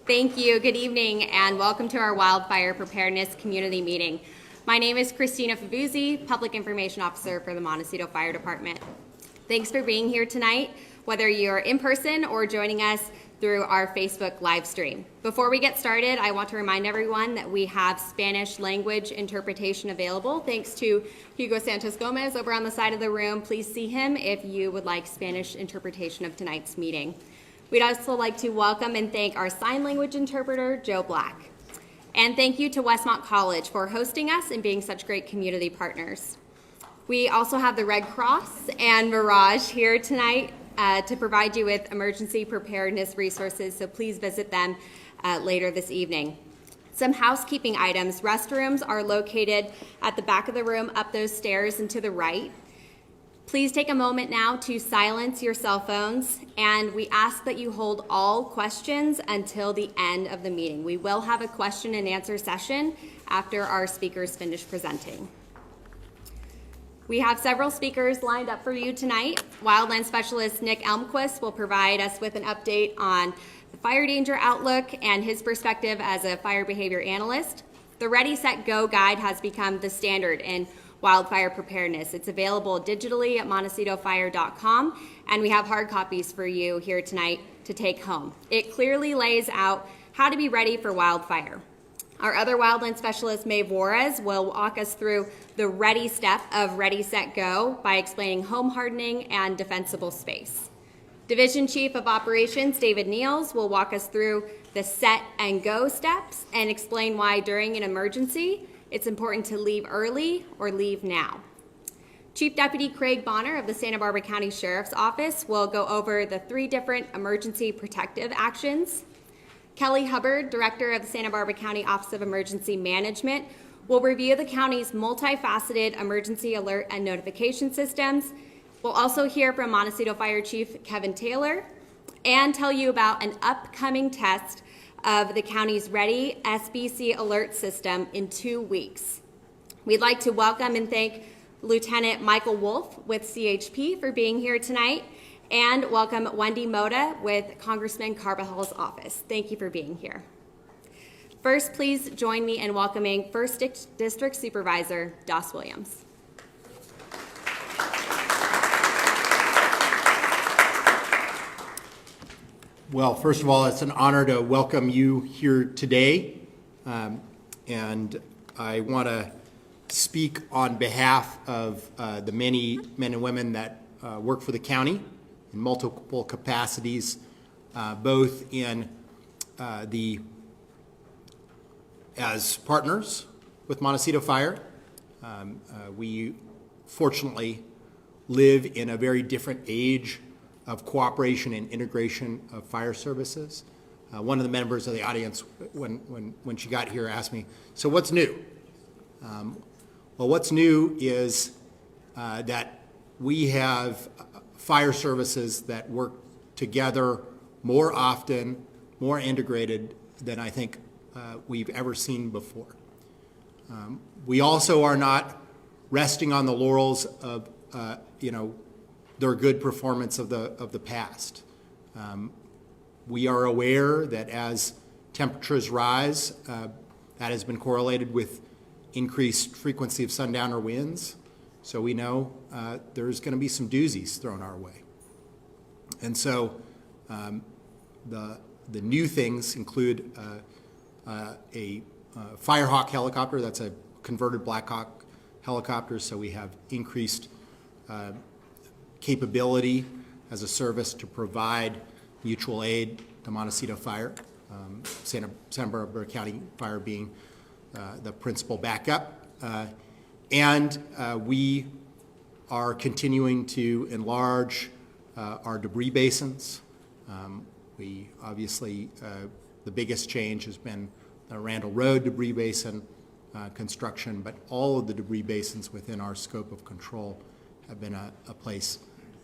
Thank you. Good evening and welcome to our Wildfire Preparedness Community Meeting. My name is Christina Favuzzi, Public Information Officer for the Montecito Fire Department. Thanks for being here tonight, whether you're in person or joining us through our Facebook live stream. Before we get started, I want to remind everyone that we have Spanish language interpretation available thanks to Hugo Santos Gomez over on the side of the room. Please see him if you would like Spanish interpretation of tonight's meeting. We'd also like to welcome and thank our sign language interpreter, Joe Black. And thank you to Westmont College for hosting us and being such great community partners. We also have the Red Cross and Mirage here tonight to provide you with emergency preparedness resources, so please visit them later this evening. Some housekeeping items. Restrooms are located at the back of the room, up those stairs and to the right. Please take a moment now to silence your cell phones, and we ask that you hold all questions until the end of the meeting. We will have a question and answer session after our speakers finish presenting. We have several speakers lined up for you tonight. Wildland Specialist Nick Elmquist will provide us with an update on the fire danger outlook and his perspective as a fire behavior analyst. The Ready, Set, Go guide has become the standard in wildfire preparedness. It's available digitally at montecitofire.com, and we have hard copies for you here tonight to take home. It clearly lays out how to be ready for wildfire. Our other wildland specialist, Maeve Juarez, will walk us through the ready step of Ready, Set, Go by explaining home hardening and defensible space. Division Chief of Operations, David Niels, will walk us through the set and go steps and explain why during an emergency, it's important to leave early or leave now. Chief Deputy Craig Bonner of the Santa Barbara County Sheriff's Office will go over the 3 different emergency protective actions. Kelly Hubbard, Director of the Santa Barbara County Office of Emergency Management, will review the county's multifaceted emergency alert and notification systems. We'll also hear from Montecito Fire Chief Kevin Taylor and tell you about an upcoming test of the county's Ready SBC Alert system in 2 weeks. We'd like to welcome and thank Lieutenant Michael Wolf with CHP for being here tonight, and welcome Wendy Moda with Congressman Carvajal's office. Thank you for being here. First, please join me in welcoming 1st District Supervisor Doss Williams. Well, first of all, it's an honor to welcome you here today, and I want to speak on behalf of the many men and women that work for the county in multiple capacities, both in as partners with Montecito Fire. We fortunately live in a very different age of cooperation and integration of fire services. One of the members of the audience, when she got here, asked me, so what's new? Well, what's new is that we have fire services that work together more often, more integrated than I think we've ever seen before. We also are not resting on the laurels of, their good performance of the past. We are aware that as temperatures rise, that has been correlated with increased frequency of sundowner winds. So we know there's going to be some doozies thrown our way. And so the new things include a Firehawk helicopter. That's a converted Black Hawk helicopter. So we have increased capability as a service to provide mutual aid to Montecito Fire, Santa Barbara County Fire being the principal backup. And we are continuing to enlarge our debris basins. We obviously, the biggest change has been the Randall Road debris basin construction, but all of the debris basins within our scope of control have been a place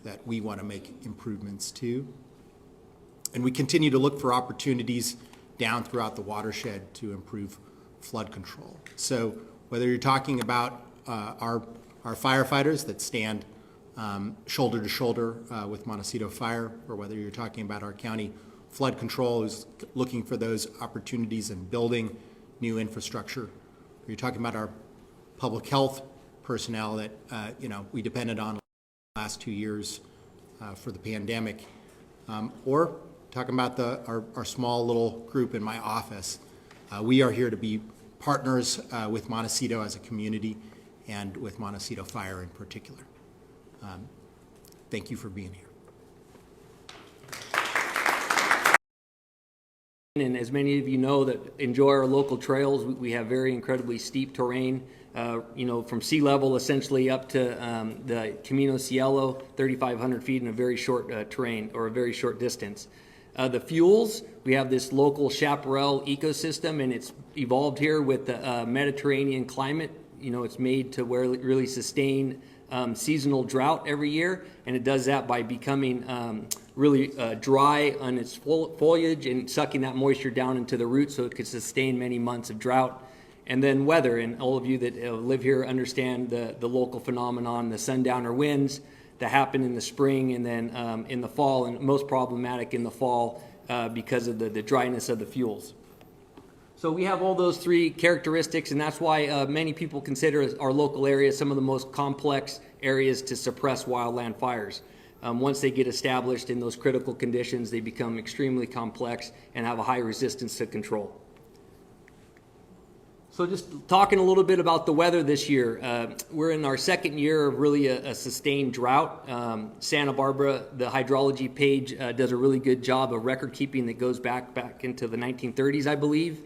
that we want to make improvements to. And we continue to look for opportunities down throughout the watershed to improve flood control. So whether you're talking about our firefighters that stand shoulder to shoulder with Montecito Fire, or whether you're talking about our county flood control, who's looking for those opportunities and building new infrastructure. You're talking about our public health personnel that we depended on the last 2 years for the pandemic, or talking about our small little group in my office. We are here to be partners with Montecito as a community and with Montecito Fire in particular. Thank you for being here. And as many of you know that enjoy our local trails, we have very incredibly steep terrain, from sea level essentially up to the Camino Cielo, 3,500 feet in a very short terrain or a very short distance. The fuels, we have this local chaparral ecosystem, and it's evolved here with the Mediterranean climate. It's made to where it really sustain seasonal drought every year, and it does that by becoming really dry on its foliage and sucking that moisture down into the roots so it could sustain many months of drought. And then weather, and all of you that live here understand the local phenomenon, the sundowner winds that happen in the spring and then in the fall, and most problematic in the fall because of the dryness of the fuels. So we have all those three characteristics, and that's why many people consider our local area some of the most complex areas to suppress wildland fires. Once they get established in those critical conditions, they become extremely complex and have a high resistance to control. So just talking a little bit about the weather this year, we're in our second year of really a sustained drought. Santa Barbara, the hydrology page, does a really good job of record keeping that goes back into the 1930s, I believe.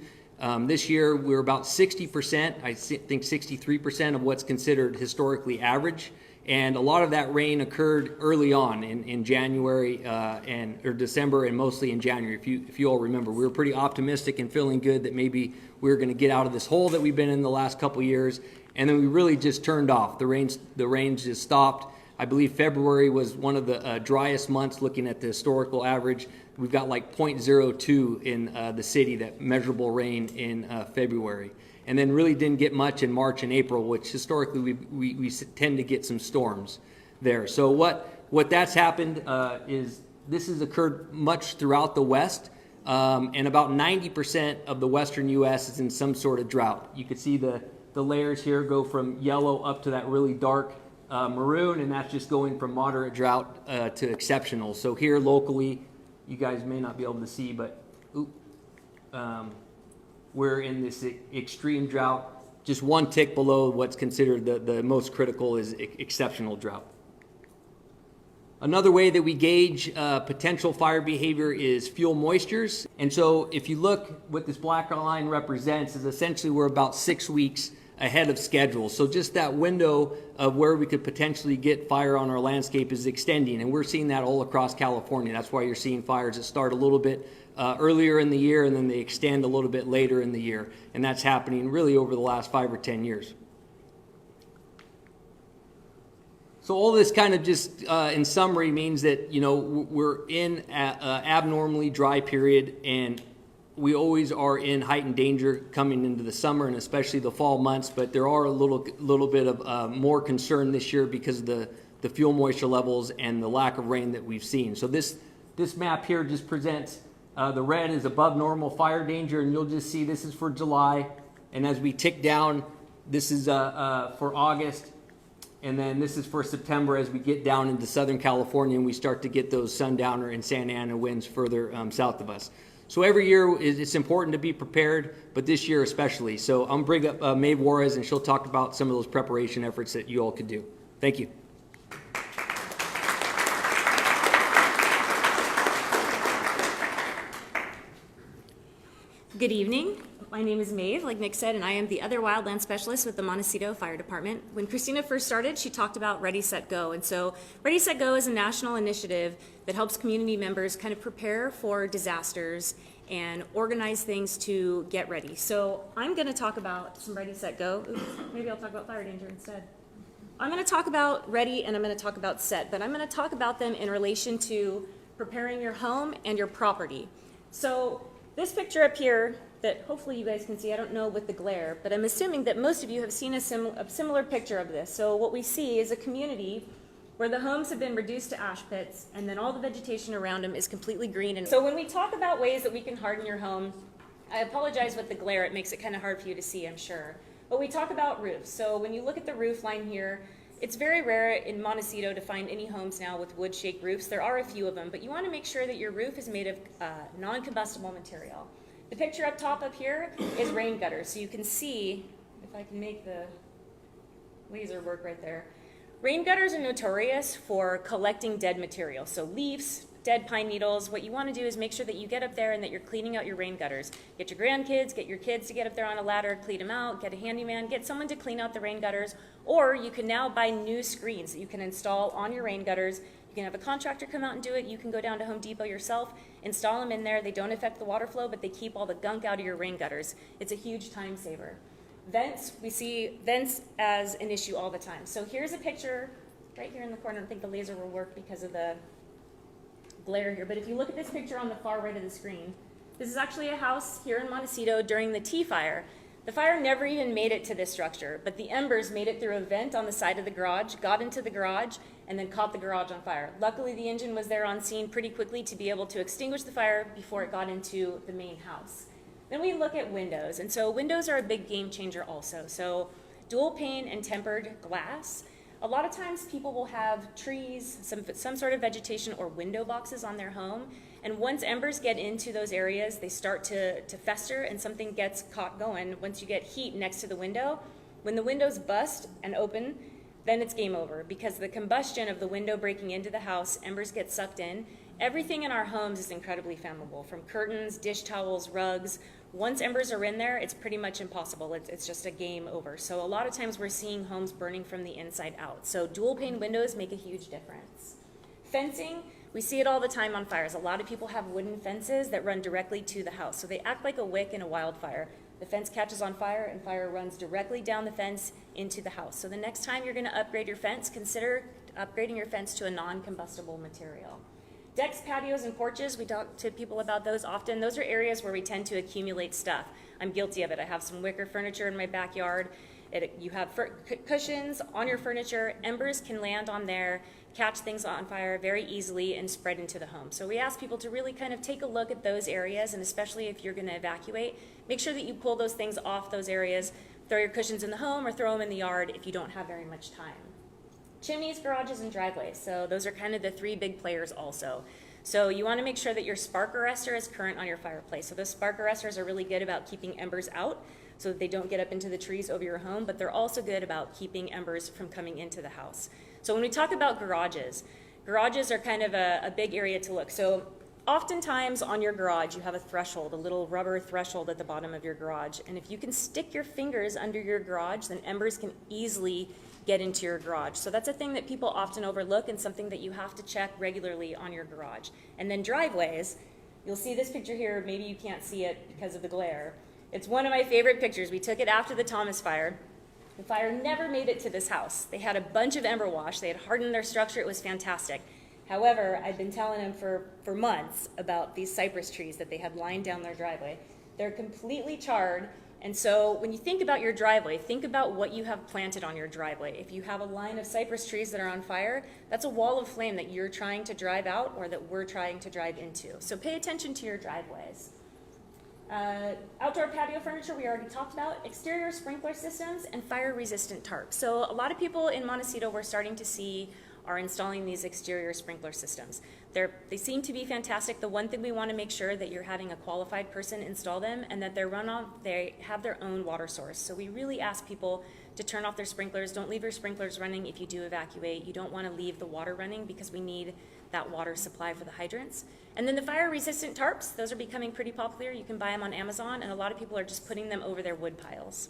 This year, we're about 60%, I think 63% of what's considered historically average. And a lot of that rain occurred early on in January or December, and mostly in January. If you all remember, we were pretty optimistic and feeling good that maybe we were going to get out of this hole that we've been in the last couple years. And then we really just turned off. The rains just stopped. I believe February was one of the driest months looking at the historical average. We've got like 0.02 in the city, that measurable rain in February. And then really didn't get much in March and April, which historically we tend to get some storms there. So what that's happened is this has occurred much throughout the West, and about 90% of the western U.S. is in some sort of drought. You can see the layers here go from yellow up to that really dark maroon, and that's just going from moderate drought to exceptional. So here locally, you guys may not be able to see, but we're in this extreme drought, just one tick below what's considered the most critical is exceptional drought. Another way that we gauge potential fire behavior is fuel moistures. And so if you look, what this black line represents is essentially we're about 6 weeks ahead of schedule. So just that window of where we could potentially get fire on our landscape is extending, and we're seeing that all across California. That's why you're seeing fires that start a little bit earlier in the year, and then they extend a little bit later in the year. And that's happening really over the last 5 or 10 years. So all this kind of just in summary means that, we're in an abnormally dry period, and we always are in heightened danger coming into the summer and especially the fall months, but there are a little bit of more concern this year because of the fuel moisture levels and the lack of rain that we've seen. So this map here just presents the red is above normal fire danger, and you'll just see this is for July, and as we tick down, this is for August, and then this is for September as we get down into Southern California and we start to get those sundowner and Santa Ana winds further south of us. So every year it's important to be prepared, but this year especially. So I'm going to bring up Maeve Juarez, and she'll talk about some of those preparation efforts that you all could do. Thank you. Good evening. My name is Maeve, like Nick said, and I am the other wildland specialist with the Montecito Fire Department. When Christina first started, she talked about Ready, Set, Go. And so Ready, Set, Go is a national initiative that helps community members kind of prepare for disasters and organize things to get ready. So I'm going to talk about some Ready, Set, Go. Oops, maybe I'll talk about fire danger instead. I'm going to talk about Ready and I'm going to talk about Set, but I'm going to talk about them in relation to preparing your home and your property. So this picture up here that hopefully you guys can see, I don't know with the glare, but I'm assuming that most of you have seen a similar picture of this. So what we see is a community where the homes have been reduced to ash pits, and then all the vegetation around them is completely green. And so when we talk about ways that we can harden your home, I apologize with the glare, it makes it kind of hard for you to see, I'm sure. But we talk about roofs. So when you look at the roof line here, it's very rare in Montecito to find any homes now with wood shake roofs. There are a few of them, but you want to make sure that your roof is made of non-combustible material. The picture up top up here is rain gutters. So you can see, if I can make the laser work right there. Rain gutters are notorious for collecting dead material. So leaves, dead pine needles. What you want to do is make sure that you get up there and that you're cleaning out your rain gutters. Get your grandkids, get your kids to get up there on a ladder, clean them out, get a handyman, get someone to clean out the rain gutters. Or you can now buy new screens that you can install on your rain gutters. You can have a contractor come out and do it. You can go down to Home Depot yourself, install them in there. They don't affect the water flow, but they keep all the gunk out of your rain gutters. It's a huge time saver. Vents, we see vents as an issue all the time. So here's a picture right here in the corner. I think the laser will work because of the glare here. But if you look at this picture on the far right of the screen, this is actually a house here in Montecito during the Tea Fire. The fire never even made it to this structure, but the embers made it through a vent on the side of the garage, got into the garage, and then caught the garage on fire. Luckily, the engine was there on scene pretty quickly to be able to extinguish the fire before it got into the main house. Then we look at windows, and so windows are a big game changer also. So dual pane and tempered glass. A lot of times people will have trees, some sort of vegetation or window boxes on their home, and once embers get into those areas, they start to fester and something gets caught going. Once you get heat next to the window, when the windows bust and open, then it's game over because the combustion of the window breaking into the house, embers get sucked in. Everything in our homes is incredibly flammable, from curtains, dish towels, rugs. Once embers are in there, it's pretty much impossible. It's just a game over. So a lot of times we're seeing homes burning from the inside out. So dual pane windows make a huge difference. Fencing, we see it all the time on fires. A lot of people have wooden fences that run directly to the house. So they act like a wick in a wildfire. The fence catches on fire and fire runs directly down the fence into the house. So the next time you're going to upgrade your fence, consider upgrading your fence to a non-combustible material. Decks, patios, and porches, we talk to people about those often. Those are areas where we tend to accumulate stuff. I'm guilty of it. I have some wicker furniture in my backyard. You have cushions on your furniture. Embers can land on there, catch things on fire very easily, and spread into the home. So we ask people to really kind of take a look at those areas, and especially if you're going to evacuate, make sure that you pull those things off those areas. Throw your cushions in the home or throw them in the yard if you don't have very much time. Chimneys, garages, and driveways. So those are kind of the three big players also. So you want to make sure that your spark arrestor is current on your fireplace. So those spark arrestors are really good about keeping embers out so that they don't get up into the trees over your home, but they're also good about keeping embers from coming into the house. So when we talk about garages are kind of a big area to look. So oftentimes on your garage, you have a threshold, a little rubber threshold at the bottom of your garage. And if you can stick your fingers under your garage, then embers can easily get into your garage. So that's a thing that people often overlook and something that you have to check regularly on your garage. And then driveways, you'll see this picture here, maybe you can't see it because of the glare. It's one of my favorite pictures. We took it after the Thomas fire. The fire never made it to this house. They had a bunch of ember wash. They had hardened their structure. It was fantastic. However, I've been telling them for months about these cypress trees that they had lined down their driveway. They're completely charred. And so when you think about your driveway, think about what you have planted on your driveway. If you have a line of cypress trees that are on fire, that's a wall of flame that you're trying to drive out or that we're trying to drive into. So pay attention to your driveways. Outdoor patio furniture, we already talked about. Exterior sprinkler systems and fire-resistant tarps. So a lot of people in Montecito we're starting to see are installing these exterior sprinkler systems. They seem to be fantastic. The one thing we want to make sure that you're having a qualified person install them and that they have their own water source. So we really ask people to turn off their sprinklers. Don't leave your sprinklers running if you do evacuate. You don't want to leave the water running because we need that water supply for the hydrants. And then the fire-resistant tarps, those are becoming pretty popular. You can buy them on Amazon, and a lot of people are just putting them over their wood piles.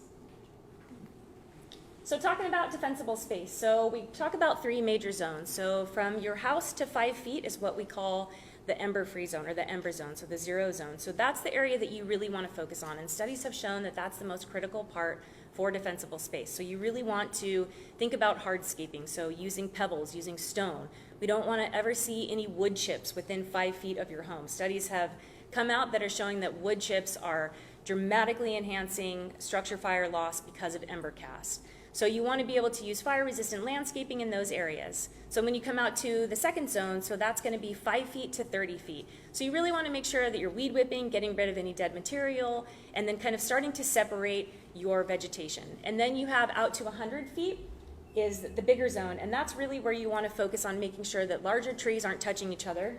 So talking about defensible space, so we talk about 3 major zones. So from your house to 5 feet is what we call the ember-free zone or the ember zone, so the 0 zone. So that's the area that you really want to focus on, and studies have shown that that's the most critical part for defensible space. So you really want to think about hardscaping, so using pebbles, using stone. We don't want to ever see any wood chips within 5 feet of your home. Studies have come out that are showing that wood chips are dramatically enhancing structure fire loss because of ember cast. So you want to be able to use fire-resistant landscaping in those areas. So when you come out to the second zone, so that's going to be 5 feet to 30 feet. So you really want to make sure that you're weed whipping, getting rid of any dead material, and then kind of starting to separate your vegetation. And then you have out to 100 feet is the bigger zone, and that's really where you want to focus on making sure that larger trees aren't touching each other.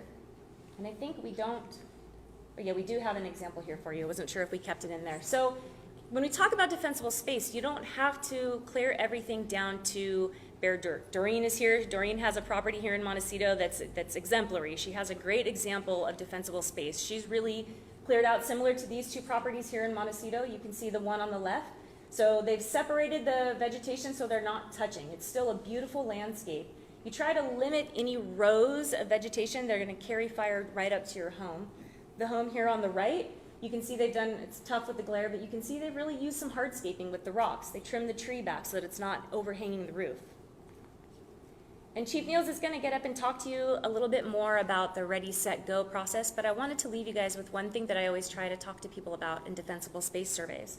And I think we don't, but yeah, we do have an example here for you. I wasn't sure if we kept it in there. So when we talk about defensible space, you don't have to clear everything down to bare dirt. Doreen is here. Doreen has a property here in Montecito that's exemplary. She has a great example of defensible space. She's really cleared out similar to these two properties here in Montecito. You can see the one on the left. So they've separated the vegetation so they're not touching. It's still a beautiful landscape. You try to limit any rows of vegetation. They're going to carry fire right up to your home. The home here on the right, you can see they've done, it's tough with the glare, but you can see they've really used some hardscaping with the rocks. They trimmed the tree back so that it's not overhanging the roof. And Chief Niels is going to get up and talk to you a little bit more about the ready, set, go process, but I wanted to leave you guys with one thing that I always try to talk to people about in defensible space surveys.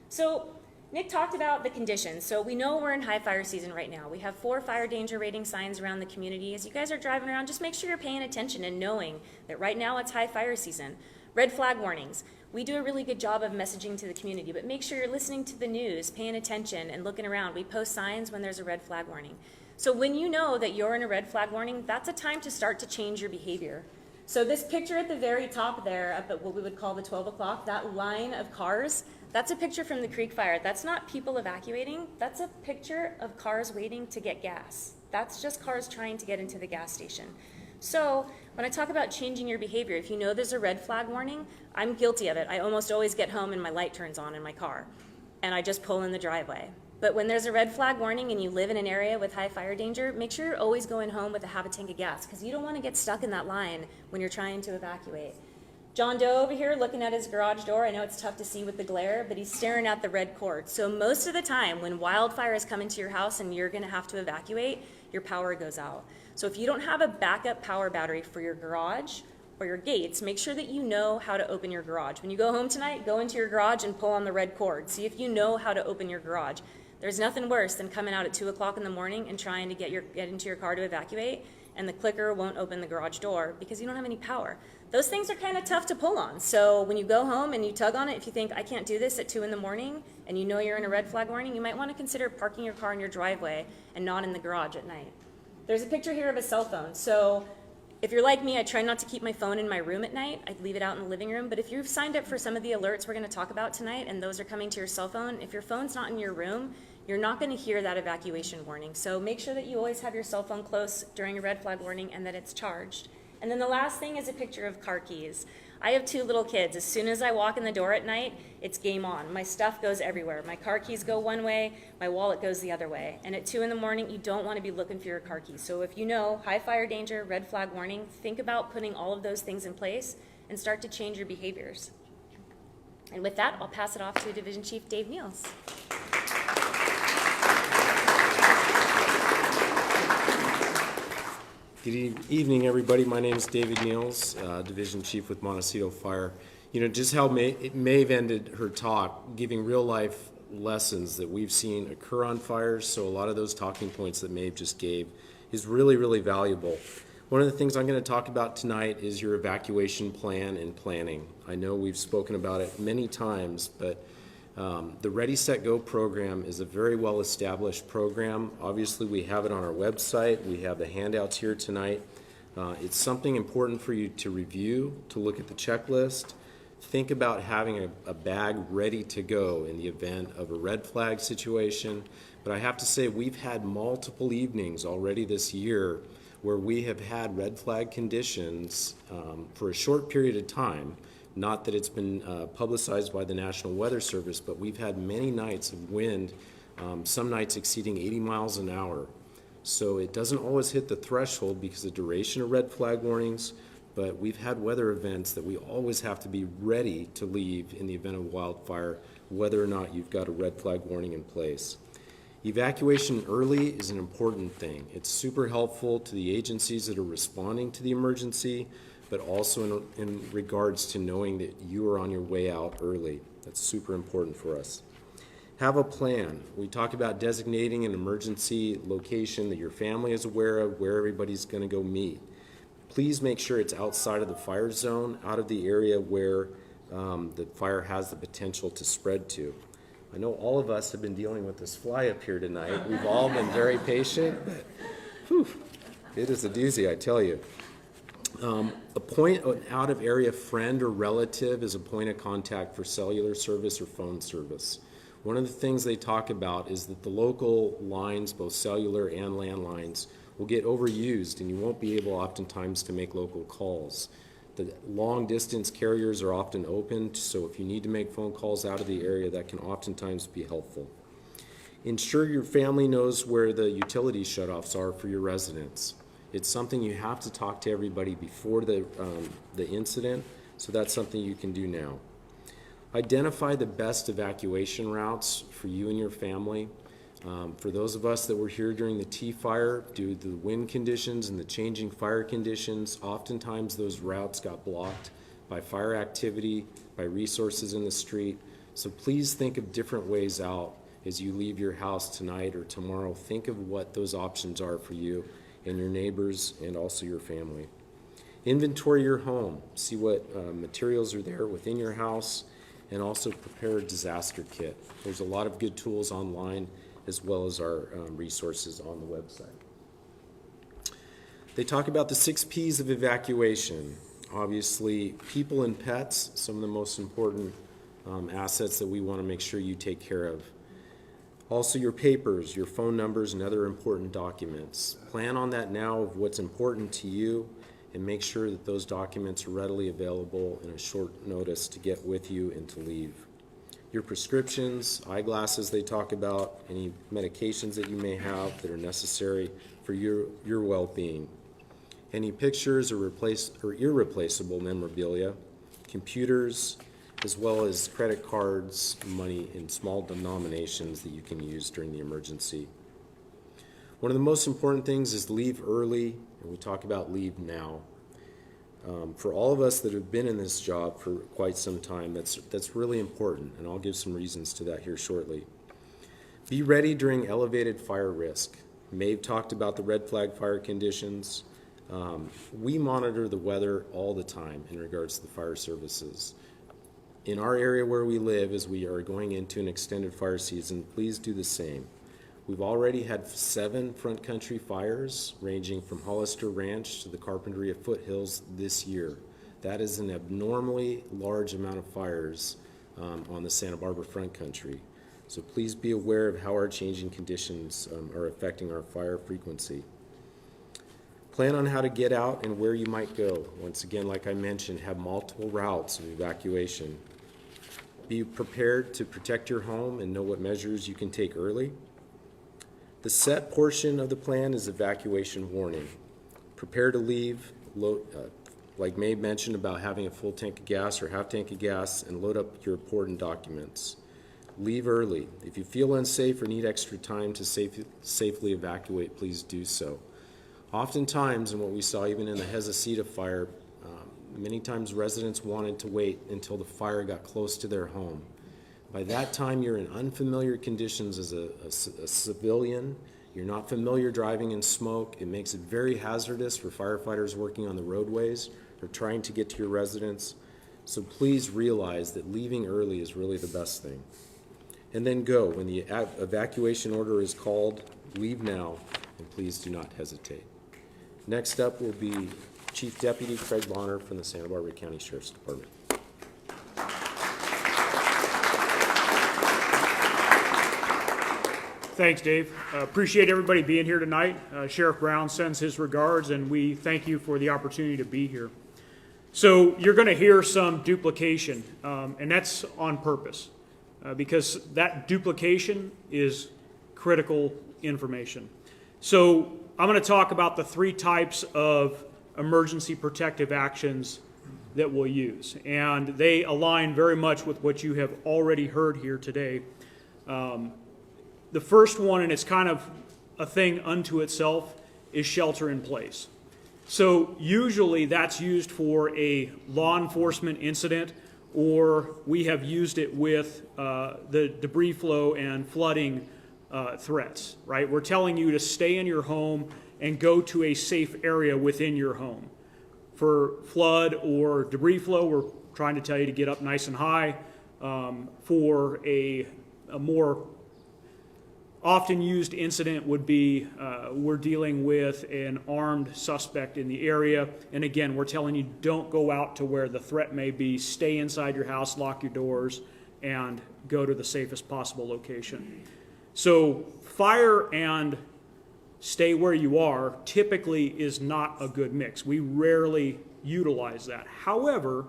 So Nick talked about the conditions. So we know we're in high fire season right now. We have 4 fire danger rating signs around the community. As you guys are driving around, just make sure you're paying attention and knowing that right now it's high fire season. Red flag warnings. We do a really good job of messaging to the community, but make sure you're listening to the news, paying attention, and looking around. We post signs when there's a red flag warning. So when you know that you're in a red flag warning, that's a time to start to change your behavior. So this picture at the very top there, up at what we would call the 12 o'clock, that line of cars, that's a picture from the Creek Fire. That's not people evacuating. That's a picture of cars waiting to get gas. That's just cars trying to get into the gas station. So when I talk about changing your behavior, if you know there's a red flag warning, I'm guilty of it. I almost always get home and my light turns on in my car, and I just pull in the driveway. But when there's a red flag warning and you live in an area with high fire danger, make sure you're always going home with a half a tank of gas, because you don't want to get stuck in that line when you're trying to evacuate. John Doe over here looking at his garage door. I know it's tough to see with the glare, but he's staring at the red cord. So most of the time when wildfire is coming to your house and you're going to have to evacuate, your power goes out. So if you don't have a backup power battery for your garage or your gates, make sure that you know how to open your garage. When you go home tonight, go into your garage and pull on the red cord. See if you know how to open your garage. There's nothing worse than coming out at 2 o'clock in the morning and trying to get into your car to evacuate, and the clicker won't open the garage door because you don't have any power. Those things are kind of tough to pull on. So when you go home and you tug on it, if you think, I can't do this at 2 in the morning, and you know you're in a red flag warning, you might want to consider parking your car in your driveway and not in the garage at night. There's a picture here of a cell phone. So if you're like me, I try not to keep my phone in my room at night. I leave it out in the living room. But if you've signed up for some of the alerts we're going to talk about tonight, and those are coming to your cell phone, if your phone's not in your room, you're not going to hear that evacuation warning. So make sure that you always have your cell phone close during a red flag warning and that it's charged. And then the last thing is a picture of car keys. I have 2 little kids. As soon as I walk in the door at night, it's game on. My stuff goes everywhere. My car keys go one way, my wallet goes the other way. And at 2 in the morning, you don't want to be looking for your car keys. So if you know high fire danger, red flag warning, think about putting all of those things in place and start to change your behaviors. And with that, I'll pass it off to Division Chief Dave Niels. Good evening, everybody. My name is David Niels, Division Chief with Montecito Fire. You know, just how Maeve ended her talk, giving real-life lessons that we've seen occur on fires, so a lot of those talking points that Maeve just gave is really, really valuable. One of the things I'm going to talk about tonight is your evacuation plan and planning. I know we've spoken about it many times, but the Ready, Set, Go program is a very well-established program. Obviously, we have it on our website. We have the handouts here tonight. It's something important for you to review, to look at the checklist. Think about having a bag ready to go in the event of a red flag situation. But I have to say, we've had multiple evenings already this year where we have had red flag conditions for a short period of time. Not that it's been publicized by the National Weather Service, but we've had many nights of wind, some nights exceeding 80 miles an hour. So it doesn't always hit the threshold because of the duration of red flag warnings, but we've had weather events that we always have to be ready to leave in the event of wildfire, whether or not you've got a red flag warning in place. Evacuation early is an important thing. It's super helpful to the agencies that are responding to the emergency, but also in regards to knowing that you are on your way out early. That's super important for us. Have a plan. We talk about designating an emergency location that your family is aware of, where everybody's going to go meet. Please make sure it's outside of the fire zone, out of the area where the fire has the potential to spread to. I know all of us have been dealing with this fly up here tonight. We've all been very patient, but it is a doozy, I tell you. Appoint an out-of-area friend or relative as a point of contact for cellular service or phone service. One of the things they talk about is that the local lines, both cellular and landlines, will get overused and you won't be able oftentimes to make local calls. The long-distance carriers are often open, so if you need to make phone calls out of the area, that can oftentimes be helpful. Ensure your family knows where the utility shutoffs are for your residents. It's something you have to talk to everybody before the incident, so that's something you can do now. Identify the best evacuation routes for you and your family. For those of us that were here during the T fire, due to the wind conditions and the changing fire conditions, oftentimes those routes got blocked by fire activity, by resources in the street. So please think of different ways out as you leave your house tonight or tomorrow. Think of what those options are for you and your neighbors and also your family. Inventory your home. See what materials are there within your house, and also prepare a disaster kit. There's a lot of good tools online as well as our resources on the website. They talk about the 6 P's of evacuation. Obviously, people and pets, some of the most important assets that we want to make sure you take care of. Also your papers, your phone numbers, and other important documents. Plan on that now of what's important to you, and make sure that those documents are readily available in a short notice to get with you and to leave. Your prescriptions, eyeglasses they talk about, any medications that you may have that are necessary for your well-being. Any pictures or irreplaceable memorabilia, computers, as well as credit cards, money in small denominations that you can use during the emergency. One of the most important things is leave early, and we talk about leave now. For all of us that have been in this job for quite some time, that's really important, and I'll give some reasons to that here shortly. Be ready during elevated fire risk. Maeve talked about the red flag fire conditions. We monitor the weather all the time in regards to the fire services. In our area where we live, as we are going into an extended fire season, please do the same. We've already had 7 front country fires ranging from Hollister Ranch to the Carpinteria Foothills this year. That is an abnormally large amount of fires on the Santa Barbara front country. So please be aware of how our changing conditions are affecting our fire frequency. Plan on how to get out and where you might go. Once again, like I mentioned, have multiple routes of evacuation. Be prepared to protect your home and know what measures you can take early. The set portion of the plan is evacuation warning. Prepare to leave, like Maeve mentioned about having a full tank of gas or half tank of gas, and load up your important documents. Leave early. If you feel unsafe or need extra time to safely evacuate, please do so. Oftentimes, and what we saw even in the Hezecita fire, many times residents wanted to wait until the fire got close to their home. By that time, you're in unfamiliar conditions as a civilian. You're not familiar driving in smoke. It makes it very hazardous for firefighters working on the roadways or trying to get to your residence. So please realize that leaving early is really the best thing. And then go. When the evacuation order is called, leave now, and please do not hesitate. Next up will be Chief Deputy Craig Bonner from the Santa Barbara County Sheriff's Department. Thanks, Dave. Appreciate everybody being here tonight. Sheriff Brown sends his regards, and we thank you for the opportunity to be here. So you're going to hear some duplication, and that's on purpose, because that duplication is critical information. So I'm going to talk about the 3 types of emergency protective actions that we'll use, and they align very much with what you have already heard here today. The first one, and it's kind of a thing unto itself, is shelter in place. So usually that's used for a law enforcement incident or we have used it with the debris flow and flooding threats, right? We're telling you to stay in your home and go to a safe area within your home. For flood or debris flow, we're trying to tell you to get up nice and high. For a more often used incident would be we're dealing with an armed suspect in the area. And again, we're telling you don't go out to where the threat may be. Stay inside your house, lock your doors, and go to the safest possible location. So fire and stay where you are typically is not a good mix. We rarely utilize that. However,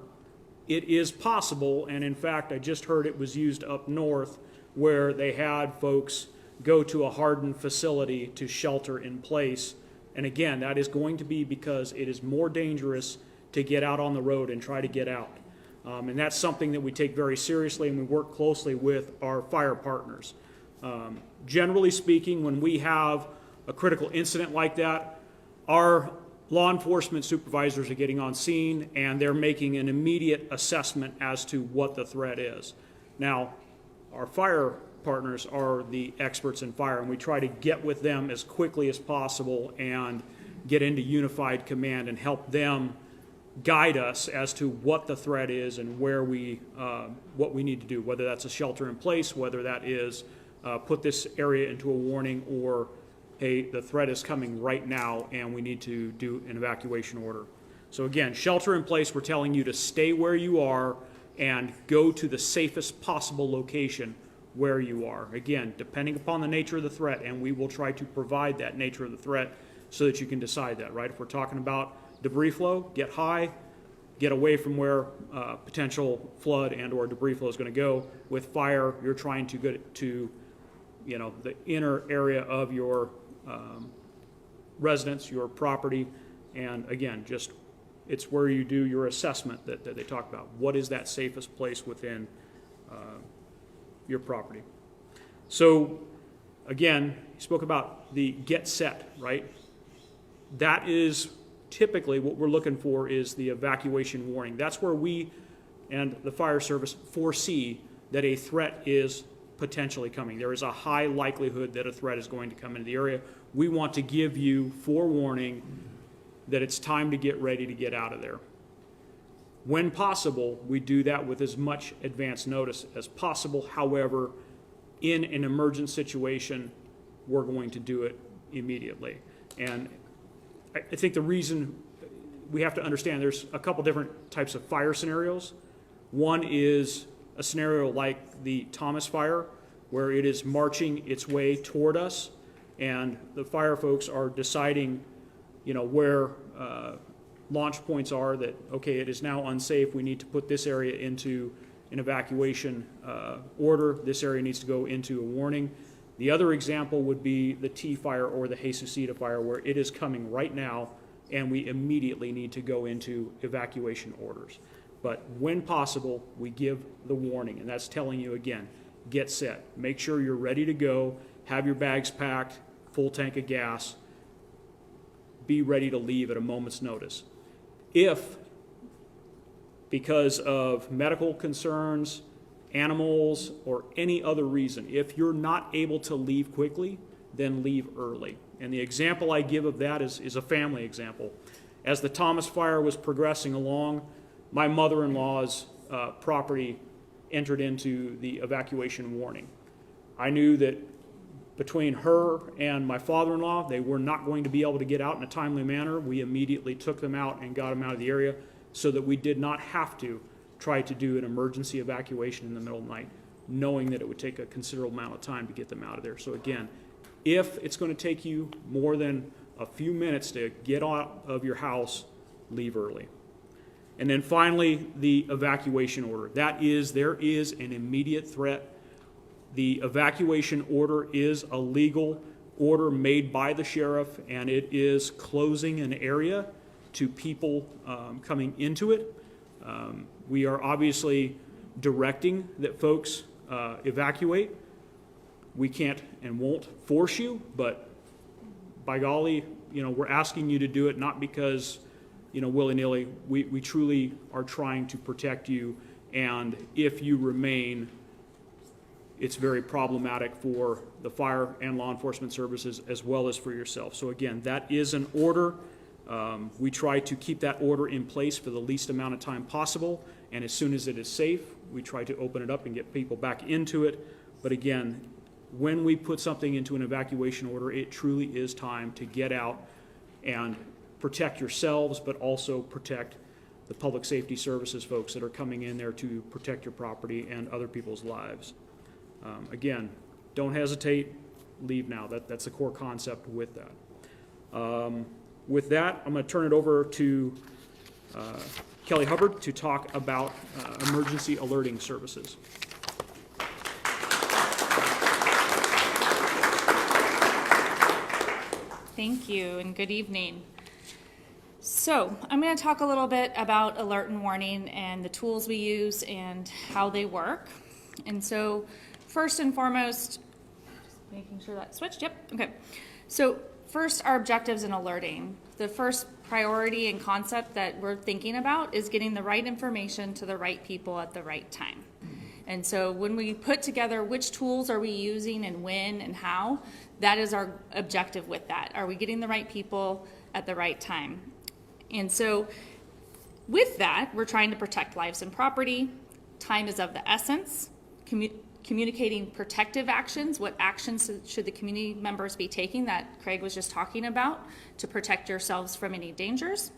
it is possible, and in fact, I just heard it was used up north where they had folks go to a hardened facility to shelter in place. And again, that is going to be because it is more dangerous to get out on the road and try to get out. And that's something that we take very seriously, and we work closely with our fire partners. Generally speaking, when we have a critical incident like that, our law enforcement supervisors are getting on scene and they're making an immediate assessment as to what the threat is. Now, our fire partners are the experts in fire, and we try to get with them as quickly as possible and get into unified command and help them guide us as to what the threat is and where what we need to do, whether that's a shelter in place, whether that is put this area into a warning, or hey, the threat is coming right now and we need to do an evacuation order. So again, shelter in place, we're telling you to stay where you are and go to the safest possible location where you are. Again, depending upon the nature of the threat, and we will try to provide that nature of the threat so that you can decide that, right? If we're talking about debris flow, get high, get away from where potential flood and or debris flow is going to go. With fire, you're trying to get to, you know, the inner area of your residence, your property, and again, just it's where you do your assessment that they talk about. What is that safest place within your property? So again, you spoke about the get set, right? That is typically what we're looking for is the evacuation warning. That's where we and the fire service foresee that a threat is potentially coming. There is a high likelihood that a threat is going to come into the area. We want to give you forewarning that it's time to get ready to get out of there. When possible, we do that with as much advance notice as possible. However, in an emergent situation, we're going to do it immediately. And I think the reason we have to understand, there's a couple different types of fire scenarios. One is a scenario like the Thomas fire, where it is marching its way toward us, and the fire folks are deciding, you know, where launch points are, that, okay, it is now unsafe, we need to put this area into an evacuation order, this area needs to go into a warning. The other example would be the T fire or the Jesucita fire, where it is coming right now and we immediately need to go into evacuation orders. But when possible, we give the warning, and that's telling you again, get set. Make sure you're ready to go, have your bags packed, full tank of gas, be ready to leave at a moment's notice. If, because of medical concerns, animals, or any other reason, if you're not able to leave quickly, then leave early. And the example I give of that is a family example. As the Thomas fire was progressing along, my mother-in-law's property entered into the evacuation warning. I knew that between her and my father-in-law, they were not going to be able to get out in a timely manner. We immediately took them out and got them out of the area so that we did not have to try to do an emergency evacuation in the middle of the night, knowing that it would take a considerable amount of time to get them out of there. So again, if it's going to take you more than a few minutes to get out of your house, leave early. And then finally, the evacuation order. There is an immediate threat. The evacuation order is a legal order made by the sheriff, and it is closing an area to people coming into it. We are obviously directing that folks evacuate. We can't and won't force you, but by golly, we're asking you to do it not because, willy-nilly. We truly are trying to protect you and if you remain, it's very problematic for the fire and law enforcement services as well as for yourself. So again, that is an order. We try to keep that order in place for the least amount of time possible, and as soon as it is safe, we try to open it up and get people back into it. But again, when we put something into an evacuation order, it truly is time to get out and protect yourselves, but also protect the public safety services folks that are coming in there to protect your property and other people's lives. Again, don't hesitate, leave now. That's the core concept with that. With that, I'm going to turn it over to Kelly Hubbard to talk about emergency alerting services. Thank you and good evening. So I'm going to talk a little bit about alert and warning and the tools we use and how they work. And so first and foremost, just making sure that switched, yep, okay. So first, our objectives in alerting. The first priority and concept that we're thinking about is getting the right information to the right people at the right time. And so when we put together which tools are we using and when and how, that is our objective with that. Are we getting the right people at the right time? And so with that, we're trying to protect lives and property. Time is of the essence. Communicating protective actions. What actions should the community members be taking that Craig was just talking about to protect yourselves from any dangers?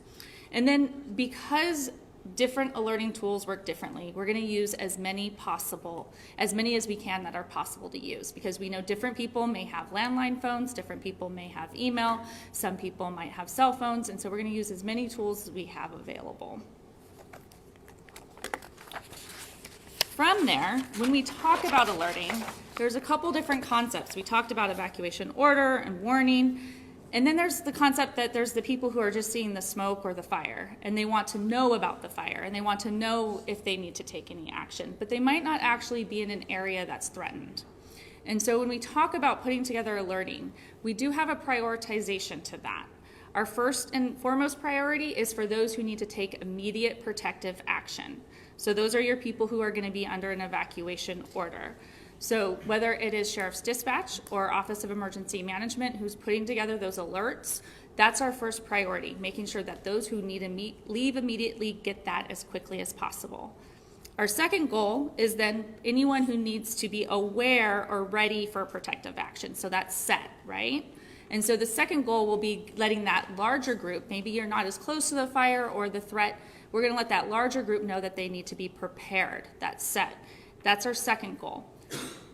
And then because different alerting tools work differently, we're going to use as many as we can that are possible to use, because we know different people may have landline phones, different people may have email, some people might have cell phones, and so we're going to use as many tools as we have available. From there, when we talk about alerting, there's a couple different concepts. We talked about evacuation order and warning, and then there's the concept that there's the people who are just seeing the smoke or the fire, and they want to know about the fire, and they want to know if they need to take any action, but they might not actually be in an area that's threatened. And so when we talk about putting together alerting, we do have a prioritization to that. Our first and foremost priority is for those who need to take immediate protective action. So those are your people who are going to be under an evacuation order. So whether it is Sheriff's Dispatch or Office of Emergency Management who's putting together those alerts, that's our first priority, making sure that those who need to leave immediately get that as quickly as possible. Our second goal is then anyone who needs to be aware or ready for protective action. So that's set, right? And so the second goal will be letting that larger group, maybe you're not as close to the fire or the threat, we're going to let that larger group know that they need to be prepared. That's set. That's our second goal.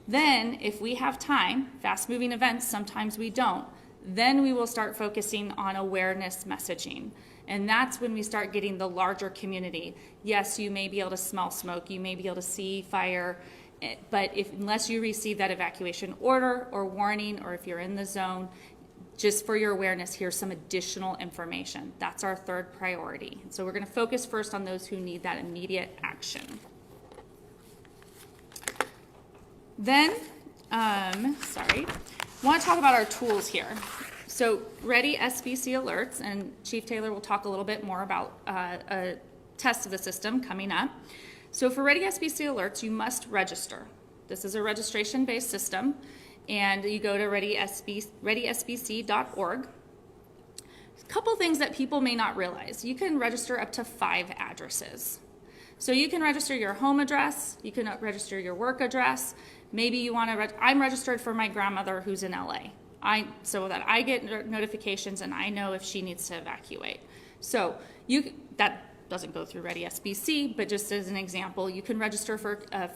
Then, if we have time, fast-moving events, sometimes we don't, then we will start focusing on awareness messaging. And that's when we start getting the larger community. Yes, you may be able to smell smoke, you may be able to see fire, but unless you receive that evacuation order or warning, or if you're in the zone, just for your awareness, here's some additional information. That's our third priority. So we're going to focus first on those who need that immediate action. Then, I want to talk about our tools here. So Ready SBC Alerts, and Chief Taylor will talk a little bit more about a test of the system coming up. So for Ready SBC Alerts, you must register. This is a registration-based system, and you go to readysbc.org. A couple things that people may not realize. You can register up to 5 addresses. So you can register your home address, you can register your work address. Maybe you want to, I'm registered for my grandmother who's in LA. So that I get notifications and I know if she needs to evacuate. So that doesn't go through Ready SBC, but just as an example, you can register for a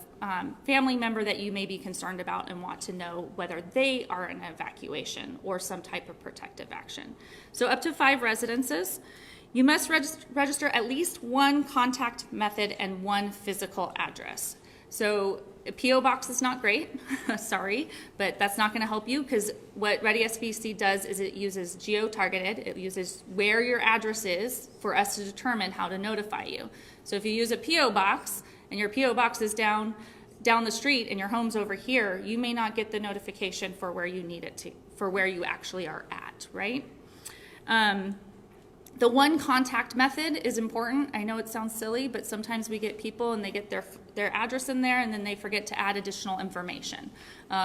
family member that you may be concerned about and want to know whether they are in evacuation or some type of protective action. So up to 5 residences. You must register at least 1 contact method and 1 physical address. So a P.O. box is not great, sorry, but that's not going to help you, because what Ready SBC does is it uses geo-targeted. It uses where your address is for us to determine how to notify you. So if you use a P.O. box and your P.O. box is down the street and your home's over here, you may not get the notification for where you need it to, for where you actually are at, right? The one contact method is important. I know it sounds silly, but sometimes we get people and they get their address in there and then they forget to add additional information.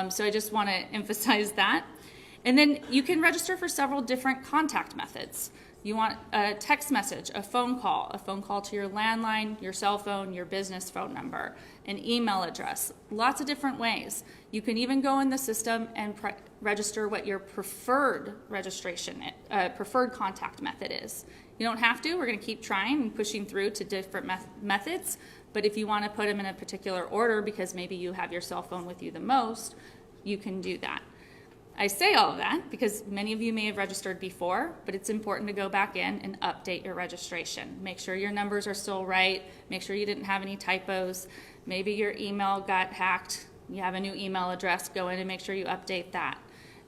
So I just want to emphasize that. And then you can register for several different contact methods. You want a text message, a phone call to your landline, your cell phone, your business phone number, an email address, lots of different ways. You can even go in the system and register what your preferred preferred contact method is. You don't have to. We're going to keep trying and pushing through to different methods, but if you want to put them in a particular order because maybe you have your cell phone with you the most, you can do that. I say all of that because many of you may have registered before, but it's important to go back in and update your registration. Make sure your numbers are still right. Make sure you didn't have any typos. Maybe your email got hacked. You have a new email address. Go in and make sure you update that.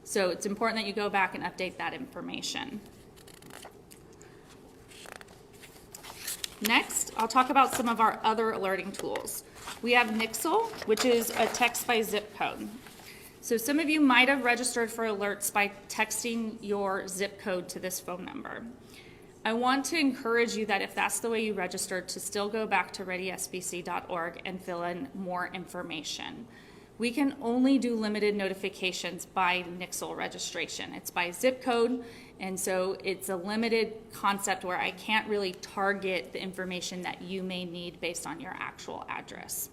So it's important that you go back and update that information. Next, I'll talk about some of our other alerting tools. We have Nixle, which is a text by zip code. So some of you might have registered for alerts by texting your zip code to this phone number. I want to encourage you that if that's the way you registered, to still go back to readysbc.org and fill in more information. We can only do limited notifications by Nixle registration. It's by zip code, and so it's a limited concept where I can't really target the information that you may need based on your actual address.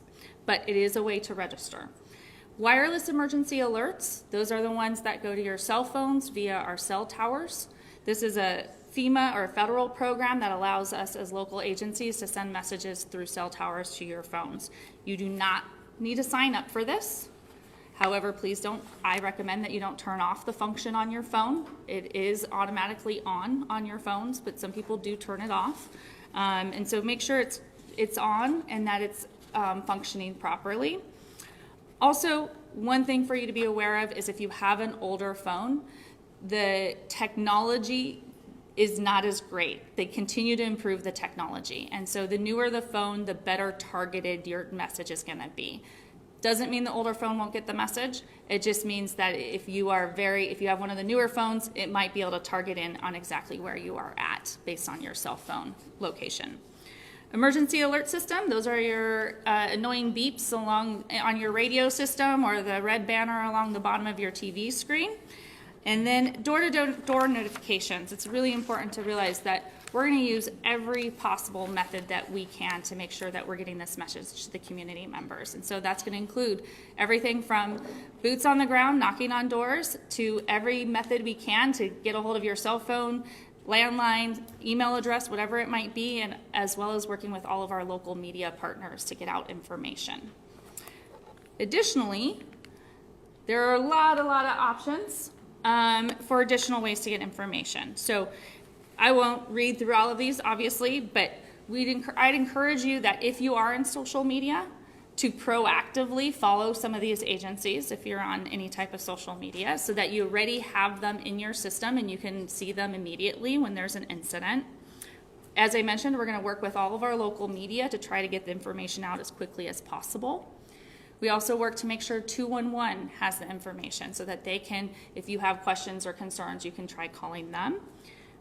But it is a way to register. Wireless emergency alerts, those are the ones that go to your cell phones via our cell towers. This is a FEMA or a federal program that allows us as local agencies to send messages through cell towers to your phones. You do not need to sign up for this. However, I recommend that you don't turn off the function on your phone. It is automatically on your phones, but some people do turn it off. And so make sure it's on and that it's functioning properly. Also, one thing for you to be aware of is if you have an older phone, the technology is not as great. They continue to improve the technology. And so the newer the phone, the better targeted your message is going to be. Doesn't mean the older phone won't get the message. It just means that if you have one of the newer phones, it might be able to target in on exactly where you are at based on your cell phone location. Emergency alert system, those are your annoying beeps on your radio system or the red banner along the bottom of your TV screen. And then door-to-door notifications. It's really important to realize that we're going to use every possible method that we can to make sure that we're getting this message to the community members. And so that's going to include everything from boots on the ground, knocking on doors, to every method we can to get a hold of your cell phone, landline, email address, whatever it might be, and as well as working with all of our local media partners to get out information. Additionally, there are a lot of options for additional ways to get information. So I won't read through all of these, obviously, but I'd encourage you that if you are in social media, to proactively follow some of these agencies if you're on any type of social media so that you already have them in your system and you can see them immediately when there's an incident. As I mentioned, we're going to work with all of our local media to try to get the information out as quickly as possible. We also work to make sure 211 has the information so that they can, if you have questions or concerns, you can try calling them.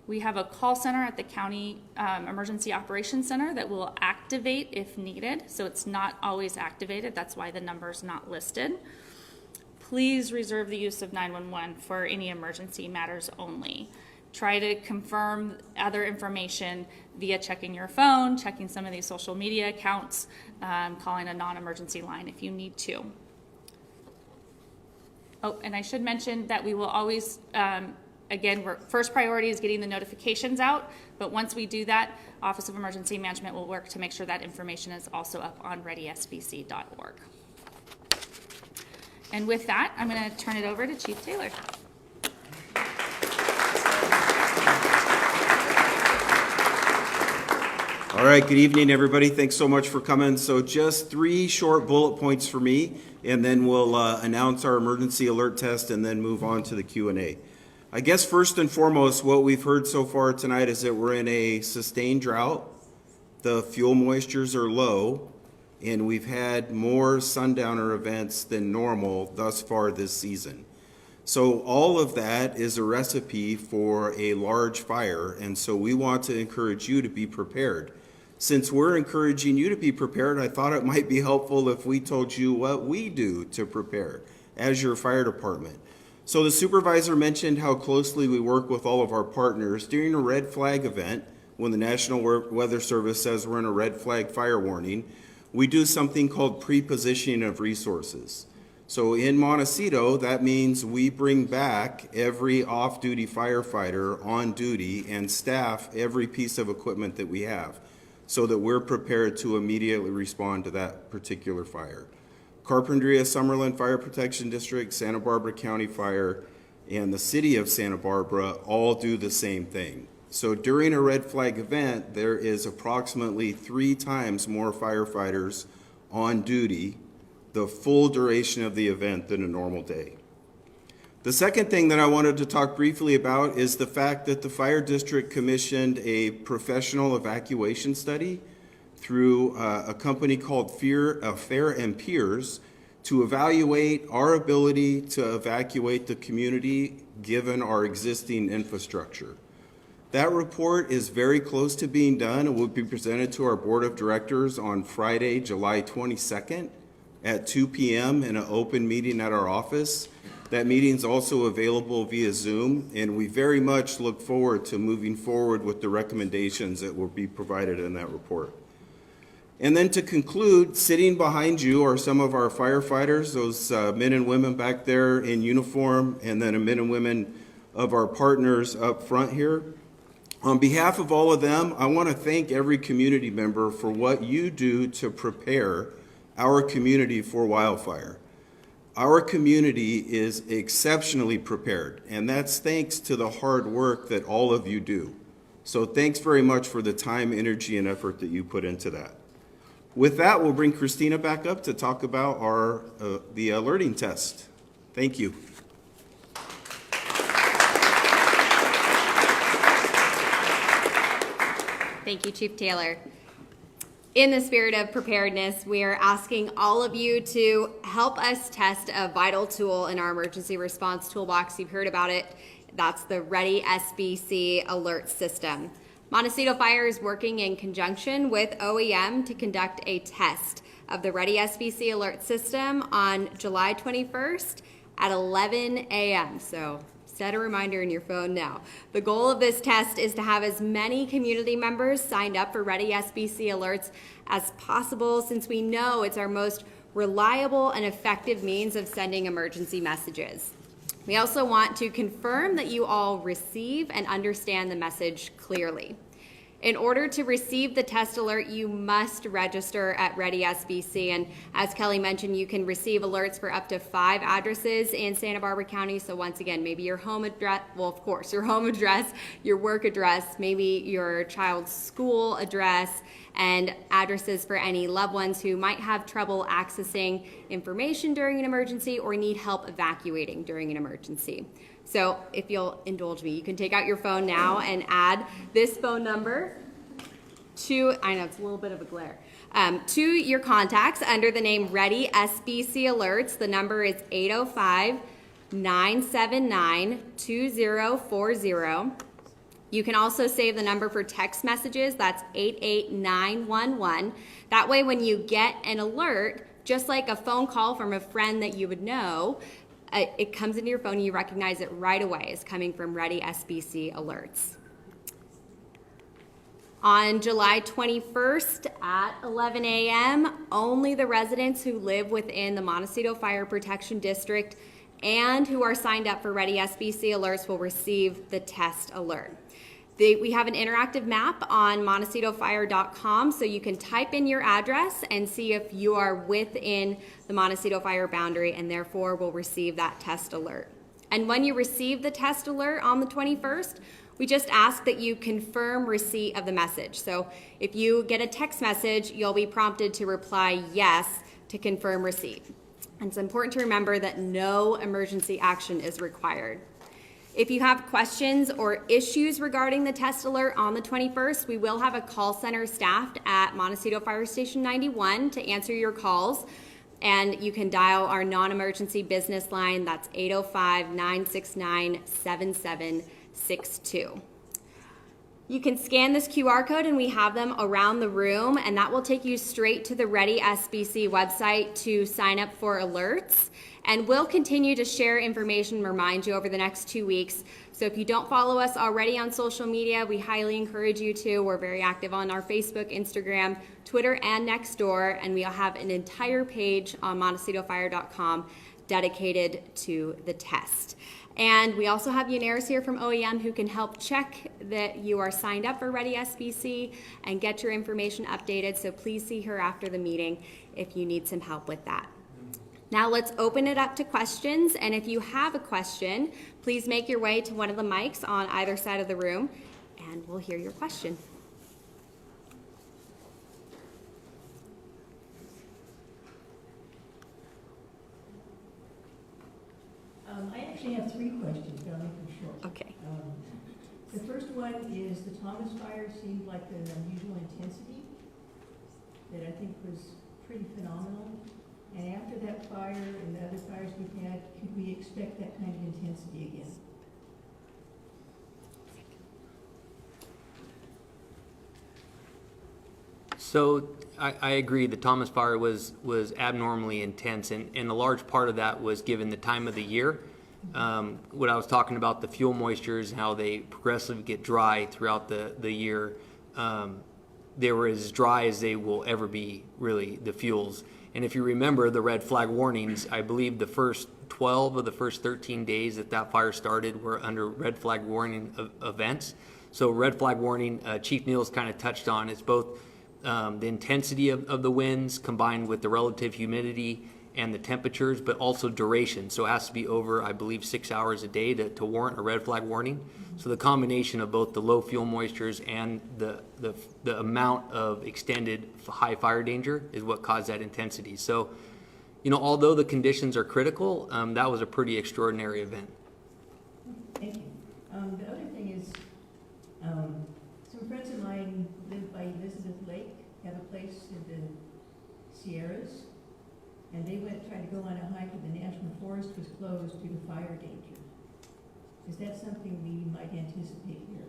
We have a call center at the County Emergency Operations Center that will activate if needed. So it's not always activated. That's why the number's not listed. Please reserve the use of 911 for any emergency matters only. Try to confirm other information via checking your phone, checking some of these social media accounts, calling a non-emergency line if you need to. Oh, and I should mention that we will always, again, first priority is getting the notifications out, but once we do that, Office of Emergency Management will work to make sure that information is also up on readysbc.org. And with that, I'm going to turn it over to Chief Taylor. All right, good evening, everybody. Thanks so much for coming. So just 3 short bullet points for me, and then we'll announce our emergency alert test and then move on to the Q&A. I guess first and foremost, what we've heard so far tonight is that we're in a sustained drought. The fuel moistures are low, and we've had more sundowner events than normal thus far this season. So all of that is a recipe for a large fire, and so we want to encourage you to be prepared. Since we're encouraging you to be prepared, I thought it might be helpful if we told you what we do to prepare as your fire department. So the supervisor mentioned how closely we work with all of our partners during a red flag event. When the National Weather Service says we're in a red flag fire warning, we do something called pre-positioning of resources. So in Montecito, that means we bring back every off-duty firefighter on duty and staff every piece of equipment that we have so that we're prepared to immediately respond to that particular fire. Carpinteria Summerlin Fire Protection District, Santa Barbara County Fire, and the City of Santa Barbara all do the same thing. So during a red flag event, there is approximately 3 times more firefighters on duty the full duration of the event than a normal day. The second thing that I wanted to talk briefly about is the fact that the fire district commissioned a professional evacuation study through a company called Fair and Peers to evaluate our ability to evacuate the community given our existing infrastructure. That report is very close to being done and will be presented to our board of directors on Friday, July 22nd at 2 p.m. in an open meeting at our office. That meeting is also available via Zoom, and we very much look forward to moving forward with the recommendations that will be provided in that report. And then to conclude, sitting behind you are some of our firefighters, those men and women back there in uniform, and then men and women of our partners up front here. On behalf of all of them, I want to thank every community member for what you do to prepare our community for wildfire. Our community is exceptionally prepared, and that's thanks to the hard work that all of you do. So thanks very much for the time, energy, and effort that you put into that. With that, we'll bring Christina back up to talk about the alerting test. Thank you. Thank you, Chief Taylor. In the spirit of preparedness, we are asking all of you to help us test a vital tool in our emergency response toolbox. You've heard about it. That's the Ready SBC Alert system. Montecito Fire is working in conjunction with OEM to conduct a test of the Ready SBC Alert system on July 21st at 11 a.m. So set a reminder in your phone now. The goal of this test is to have as many community members signed up for Ready SBC Alerts as possible, since we know it's our most reliable and effective means of sending emergency messages. We also want to confirm that you all receive and understand the message clearly. In order to receive the test alert, you must register at Ready SBC, and as Kelly mentioned, you can receive alerts for up to 5 addresses in Santa Barbara County. So once again, maybe your home address, well, of course, your home address, your work address, maybe your child's school address, and addresses for any loved ones who might have trouble accessing information during an emergency or need help evacuating during an emergency. So if you'll indulge me, you can take out your phone now and add this phone number to, I know it's a little bit of a glare, to your contacts under the name Ready SBC Alerts. The number is 805-979-2040. You can also save the number for text messages. That's 88911. That way when you get an alert, just like a phone call from a friend that you would know, it comes into your phone and you recognize it right away as coming from Ready SBC Alerts. On July 21st at 11 a.m., only the residents who live within the Montecito Fire Protection District and who are signed up for Ready SBC Alerts will receive the test alert. We have an interactive map on MontecitoFire.com, so you can type in your address and see if you are within the Montecito Fire boundary, and therefore will receive that test alert. And when you receive the test alert on the 21st, we just ask that you confirm receipt of the message. So if you get a text message, you'll be prompted to reply yes to confirm receipt. And it's important to remember that no emergency action is required. If you have questions or issues regarding the test alert on the 21st, we will have a call center staffed at Montecito Fire Station 91 to answer your calls. And you can dial our non-emergency business line, that's 805-969-7762. You can scan this QR code and we have them around the room, and that will take you straight to the Ready SBC website to sign up for alerts. And we'll continue to share information and remind you over the next 2 weeks. So if you don't follow us already on social media, we highly encourage you to. We're very active on our Facebook, Instagram, Twitter, and Nextdoor, and we'll have an entire page on montecitofire.com dedicated to the test. And we also have Unaris here from OEM who can help check that you are signed up for Ready SBC and get your information updated. So please see her after the meeting if you need some help with that. Now let's open it up to questions. And if you have a question, please make your way to one of the mics on either side of the room and we'll hear your question. I actually have 3 questions, but I'll make them short. Okay. The first one is the Thomas fire seemed like an unusual intensity that I think was pretty phenomenal. And after that fire and the other fires we've had, could we expect that kind of intensity again? So I agree. The Thomas fire was abnormally intense, and a large part of that was given the time of the year. What I was talking about, the fuel moistures, how they progressively get dry throughout the year. They were as dry as they will ever be, really, the fuels. And if you remember the red flag warnings, I believe the first 12 of the first 13 days that fire started were under red flag warning events. So red flag warning, Chief Niels kind of touched on, it's both the intensity of the winds combined with the relative humidity and the temperatures, but also duration. So it has to be over, I believe, 6 hours a day to warrant a red flag warning. So the combination of both the low fuel moistures and the amount of extended high fire danger is what caused that intensity. So, you know, although the conditions are critical, that was a pretty extraordinary event. Thank you. The other thing is, some friends of mine live by Elizabeth Lake, have a place in the Sierras, and they tried to go on a hike, and the National Forest was closed due to fire danger. Is that something we might anticipate here?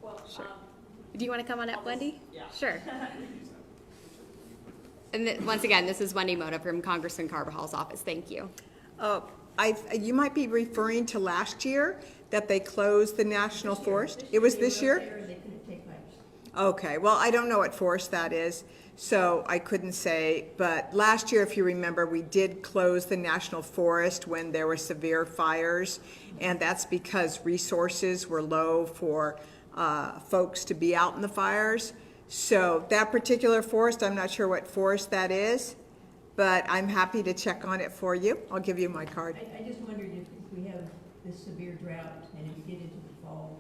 Well, sure. Do you want to come on up, Wendy? Yeah. Sure. And once again, this is Wendy Mota from Congressman Carvajal's office. Thank you. You might be referring to last year that they closed the National Forest. It was this year? They couldn't take hikes. Okay, well, I don't know what forest that is, so I couldn't say. But last year, if you remember, we did close the National Forest when there were severe fires, and that's because resources were low for folks to be out in the fires. So that particular forest, I'm not sure what forest that is, but I'm happy to check on it for you. I'll give you my card. I just wondered if we have this severe drought, and if we get into the fall,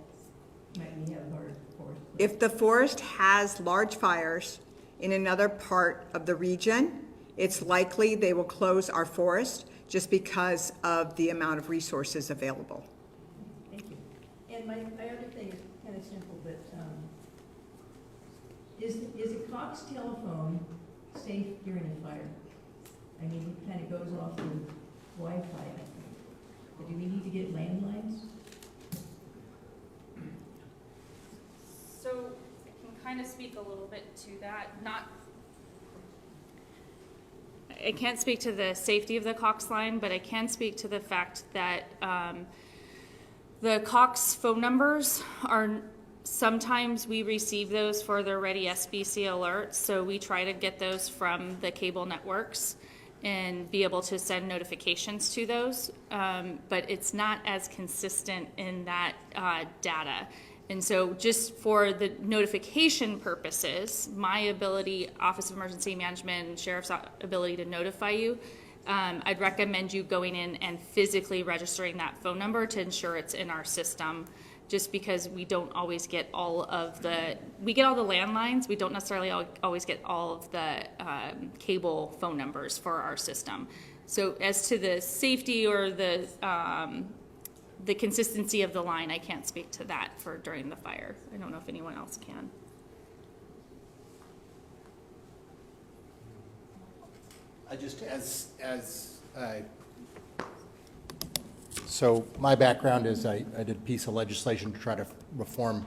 might we have our forest? If the forest has large fires in another part of the region, it's likely they will close our forest just because of the amount of resources available. Thank you. And my other thing is kind of simple, but is a Cox telephone safe during a fire? I mean, it kind of goes off the Wi-Fi, I think. But do we need to get landlines? So I can kind of speak a little bit to that. I can't speak to the safety of the Cox line, but I can speak to the fact that the Cox phone numbers are, sometimes we receive those for the Ready SBC Alerts, so we try to get those from the cable networks and be able to send notifications to those, but it's not as consistent in that data. And so just for the notification purposes, my ability, Office of Emergency Management and Sheriff's ability to notify you, I'd recommend you going in and physically registering that phone number to ensure it's in our system, just because we don't always get all of we get all the landlines, we don't necessarily always get all of the cable phone numbers for our system. So as to the safety or the consistency of the line, I can't speak to that for during the fire. I don't know if anyone else can. So my background is I did a piece of legislation to try to reform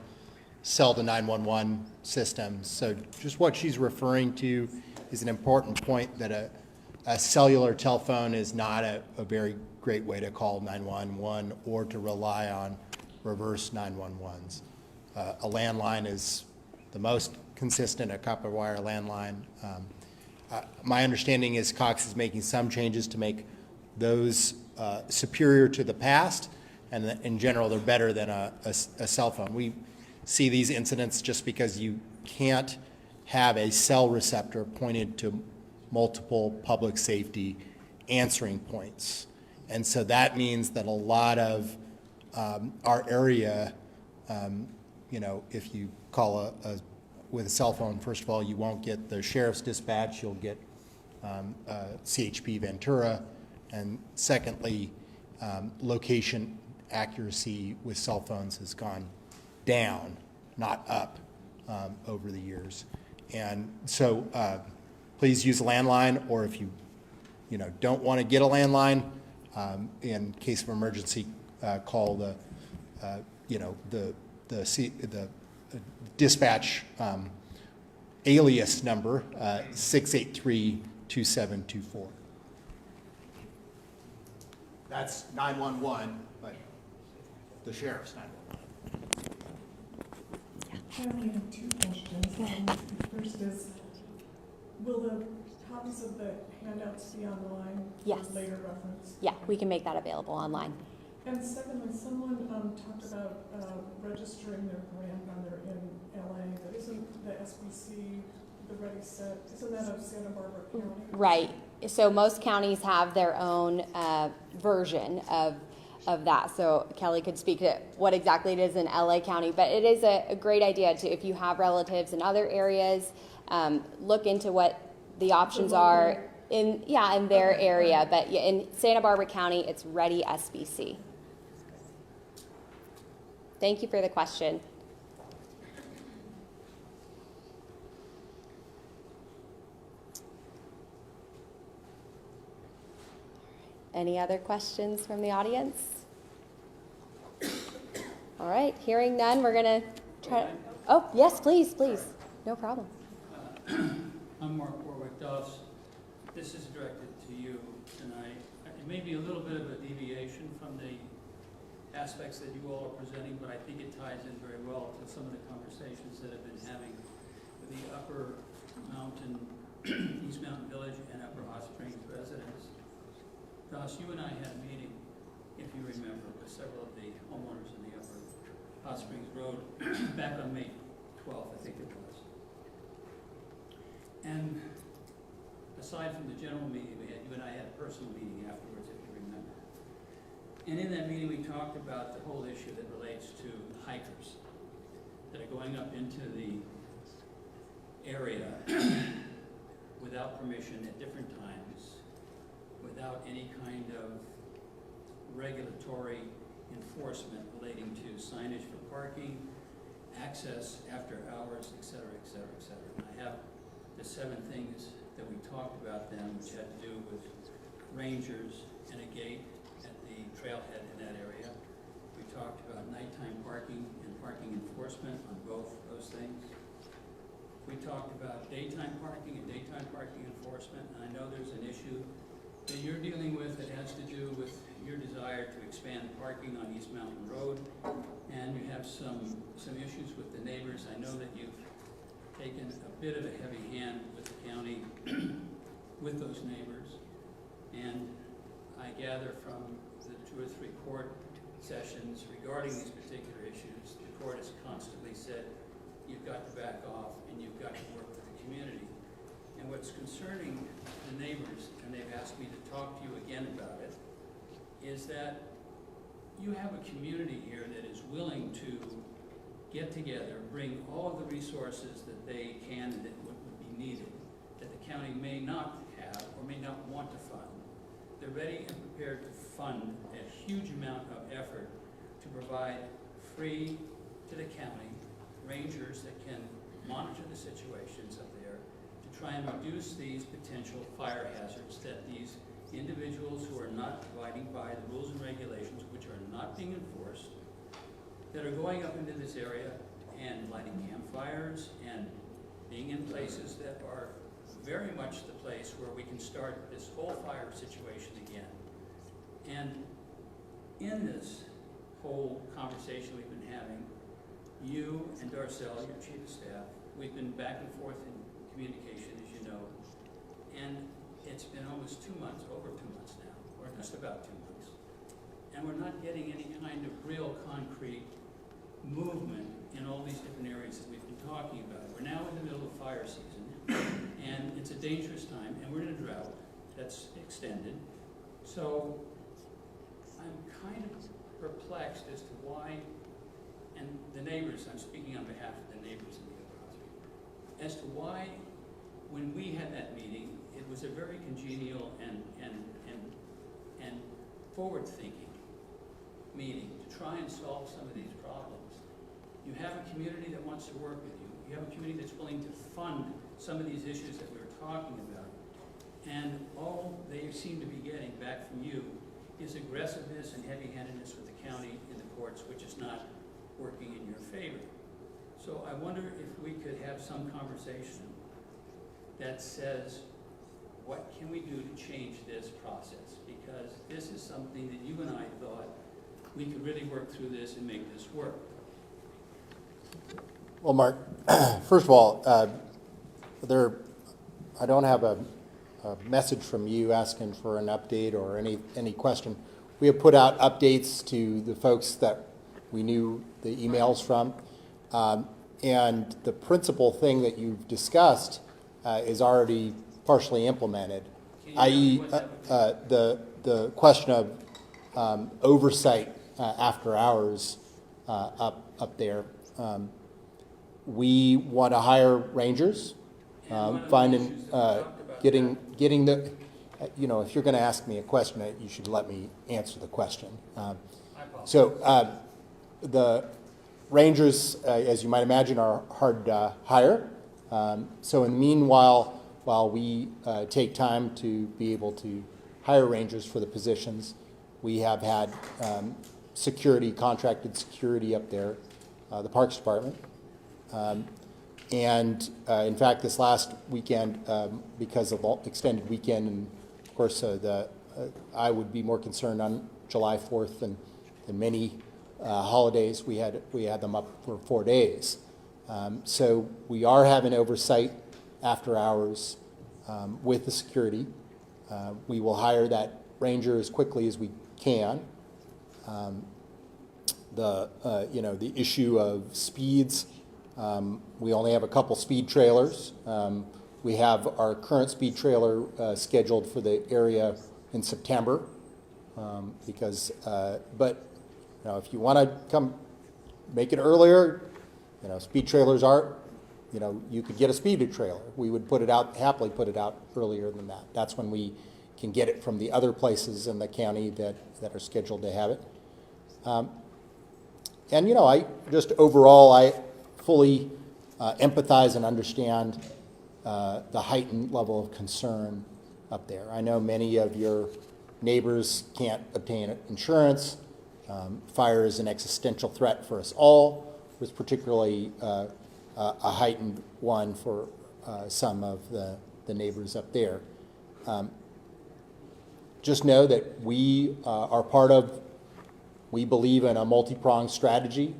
cell to 911 systems. So just what she's referring to is an important point that a cellular telephone is not a very great way to call 911 or to rely on reverse 911s. A landline is the most consistent, a copper wire landline. My understanding is Cox is making some changes to make those superior to the past, and that in general they're better than a cell phone. We see these incidents just because you can't have a cell receptor pointed to multiple public safety answering points. And so that means that a lot of our area, if you call with a cell phone, first of all, you won't get the sheriff's dispatch, you'll get CHP Ventura, and secondly, location accuracy with cell phones has gone down, not up, over the years. And so please use a landline, or if you don't want to get a landline, in case of emergency, call the dispatch alias number 683-2724. That's 911, but the sheriff's 911. I only have two questions. The first is, will the copies of the handouts be online? Yes. For later reference? Yeah, we can make that available online. And secondly, someone talked about registering their grant when they're in LA, but isn't the SBC, the Ready Set, isn't that of Santa Barbara County? Right. So most counties have their own version of that. So Kelly could speak to what exactly it is in LA County, but it is a great idea to, if you have relatives in other areas, look into what the options are in their area. But in Santa Barbara County, it's Ready SBC. Thank you for the question. Any other questions from the audience? All right, hearing none, we're going to try. Oh, yes, please. No problem. I'm Mark Warwick, Doss. This is directed to you tonight. It may be a little bit of a deviation from the aspects that you all are presenting, but I think it ties in very well to some of the conversations that have been having with the Upper Mountain, East Mountain Village, and Upper Hot Springs residents. Doss, you and I had a meeting, if you remember, with several of the homeowners in the Upper Hot Springs Road back on May 12th, I think it was. And aside from the general meeting we had, you and I had a personal meeting afterwards, if you remember. And in that meeting, we talked about the whole issue that relates to hikers that are going up into the area without permission at different times, without any kind of regulatory enforcement relating to signage for parking, access after hours, et cetera, et cetera, et cetera. And I have the 7 things that we talked about then, which had to do with rangers and a gate at the trailhead in that area. We talked about nighttime parking and parking enforcement on both those things. We talked about daytime parking and daytime parking enforcement, and I know there's an issue that you're dealing with that has to do with your desire to expand parking on East Mountain Road, and you have some issues with the neighbors. I know that you've taken a bit of a heavy hand with the county, with those neighbors, and I gather from the 2 or 3 court sessions regarding these particular issues, the court has constantly said, you've got to back off and you've got to work with the community. And what's concerning the neighbors, and they've asked me to talk to you again about it, is that you have a community here that is willing to get together, bring all of the resources that they can and that would be needed, that the county may not have or may not want to fund. They're ready and prepared to fund a huge amount of effort to provide free to the county rangers that can monitor the situations up there, to try and reduce these potential fire hazards that these individuals who are not abiding by the rules and regulations, which are not being enforced, that are going up into this area and lighting campfires and being in places that are very much the place where we can start this whole fire situation again. And in this whole conversation we've been having, you and Darcel, your chief of staff, we've been back and forth in communication, as you know, and it's been almost 2 months, over 2 months now, or just about 2 months, and we're not getting any kind of real concrete movement in all these different areas that we've been talking about. We're now in the middle of fire season, and it's a dangerous time, and we're in a drought that's extended. So I'm kind of perplexed as to why, and the neighbors, I'm speaking on behalf of the neighbors in the other hospital, as to why, when we had that meeting, it was a very congenial and forward-thinking meeting to try and solve some of these problems. You have a community that wants to work with you. You have a community that's willing to fund some of these issues that we were talking about. And all they seem to be getting back from you is aggressiveness and heavy-handedness with the county in the courts, which is not working in your favor. So I wonder if we could have some conversation that says, what can we do to change this process? Because this is something that you and I thought we could really work through this and make this work. Well, Mark, first of all, I don't have a message from you asking for an update or any question. We have put out updates to the folks that we knew the emails from, and the principal thing that you've discussed is already partially implemented, i.e. The question of oversight after hours up there. We want to hire rangers, getting the, if you're going to ask me a question, you should let me answer the question. So the rangers, as you might imagine, are hard to hire. So in the meanwhile, while we take time to be able to hire rangers for the positions, we have had contracted security up there, the Parks Department. And in fact, this last weekend, because of the extended weekend, and of course, I would be more concerned on July 4th than many holidays. We had them up for 4 days. So we are having oversight after hours with the security. We will hire that ranger as quickly as we can. The issue of speeds. We only have a couple speed trailers. We have our current speed trailer scheduled for the area in September, but if you want to come make it earlier, speed trailers are, you could get a speed trailer. We would happily put it out earlier than that. That's when we can get it from the other places in the county that are scheduled to have it. I fully empathize and understand the heightened level of concern up there. I know many of your neighbors can't obtain insurance. Fire is an existential threat for us all. It was particularly a heightened one for some of the neighbors up there. Just know that we we believe in a multi-pronged strategy.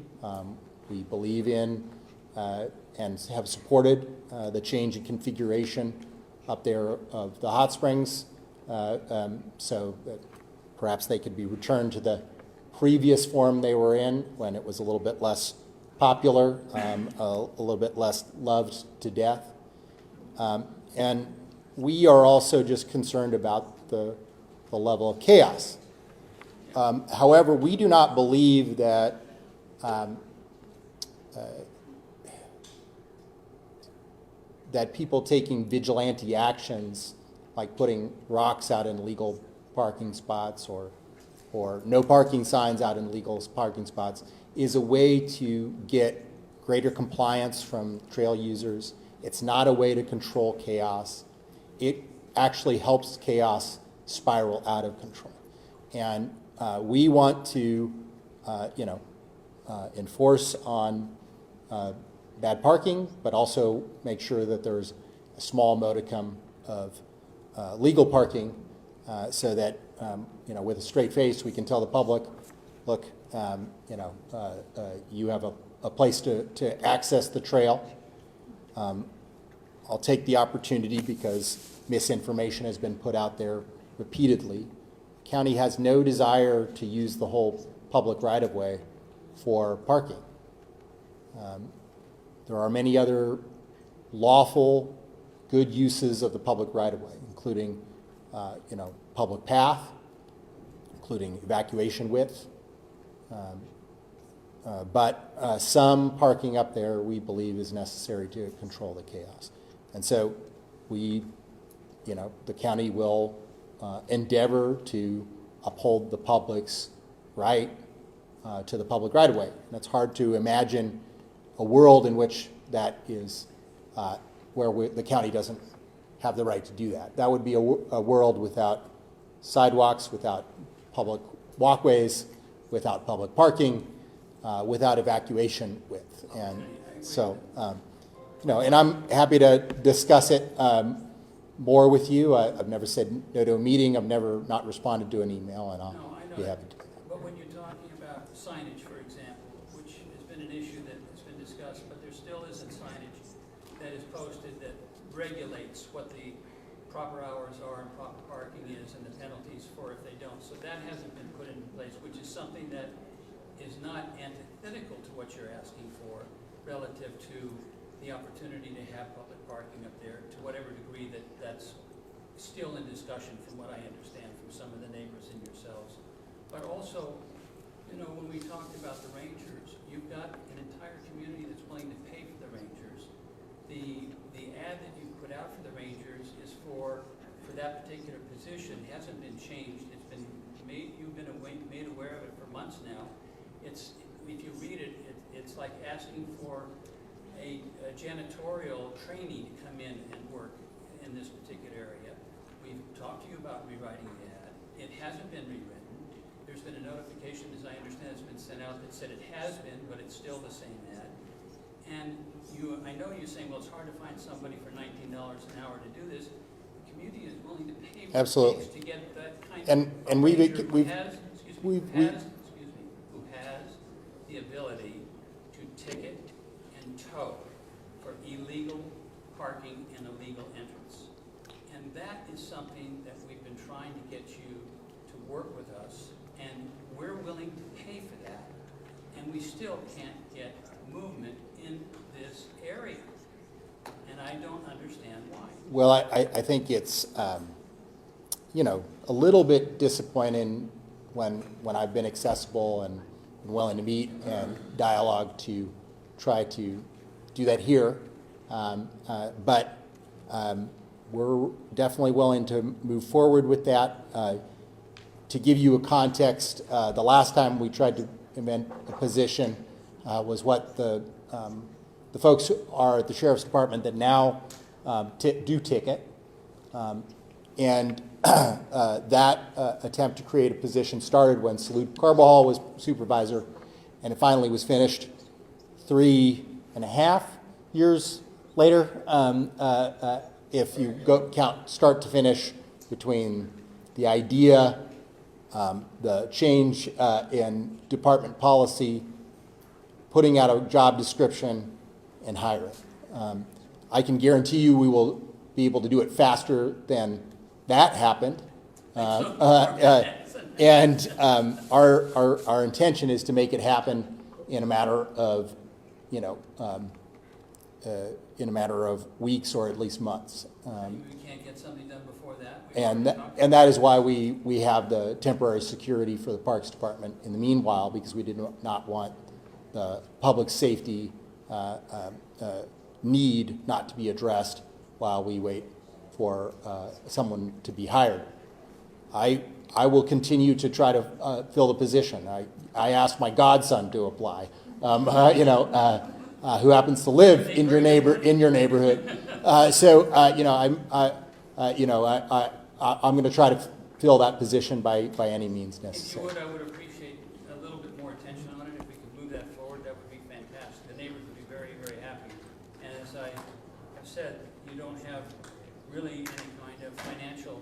We believe in and have supported the change in configuration up there of the hot springs, so that perhaps they could be returned to the previous form they were in when it was a little bit less popular, a little bit less loved to death. And we are also just concerned about the level of chaos. However, we do not believe that that people taking vigilante actions, like putting rocks out in legal parking spots or no parking signs out in legal parking spots, is a way to get greater compliance from trail users It's not a way to control chaos. It actually helps chaos spiral out of control. And we want to, enforce on bad parking, but also make sure that there's a small modicum of legal parking so that, with a straight face, we can tell the public, look, you have a place to access the trail. I'll take the opportunity because misinformation has been put out there repeatedly. County has no desire to use the whole public right-of-way for parking. There are many other lawful, good uses of the public right-of-way, including, public path, including evacuation width. But some parking up there we believe is necessary to control the chaos. And so the county will endeavor to uphold the public's right to the public right-of-way. And it's hard to imagine a world in which that is where the county doesn't have the right to do that. That would be a world without sidewalks, without public walkways, without public parking, without evacuation width. And so, and I'm happy to discuss it more with you. I've never said no to a meeting. I've never not responded to an email, and I'll be happy to. But when you're talking about signage, for example, which has been an issue that has been discussed, but there still isn't signage that is posted that regulates what the proper hours are and proper parking is and the penalties for if they don't. So that hasn't been put into place, which is something that is not antithetical to what you're asking for relative to the opportunity to have public parking up there, to whatever degree that's still in discussion from what I understand from some of the neighbors and yourselves. But also, when we talked about the rangers, you've got an entire community that's willing to pay for the rangers. The ad that you put out for the rangers is for that particular position. It hasn't been changed. It's been made, you've been made aware of it for months now. If you read it, it's like asking for a janitorial trainee to come in and work in this particular area. We've talked to you about rewriting the ad. It hasn't been rewritten. There's been a notification, as I understand, it's been sent out that said it has been, but it's still the same ad. And I know you're saying, well, it's hard to find somebody for $19 an hour to do this. The community is willing to pay what it takes to get that kind of ranger who has the ability to ticket and tow for illegal parking and illegal entrance. And that is something that we've been trying to get you to work with us, and we're willing to pay for that, and we still can't get movement in this area. And I don't understand why. Well, I think it's, a little bit disappointing when I've been accessible and willing to meet and dialogue to try to do that here. But we're definitely willing to move forward with that. To give you a context, the last time we tried to invent a position was what the folks are at the Sheriff's Department that now do ticket. And that attempt to create a position started when Salute Carbajal was supervisor, and it finally was finished 3.5 years later. If you count start to finish between the idea, the change in department policy, putting out a job description, and hiring. I can guarantee you we will be able to do it faster than that happened. And our intention is to make it happen in a matter of, weeks or at least months. We can't get something done before that? And that is why we have the temporary security for the Parks Department in the meanwhile, because we did not want the public safety need not to be addressed while we wait for someone to be hired. I will continue to try to fill the position. I asked my godson to apply. who happens to live in your neighborhood. I'm going to try to fill that position by any means necessary. I would appreciate a little bit more attention on it. If we could move that forward, that would be fantastic. The neighbors would be very, very happy. And as I have said, you don't have really any kind of financial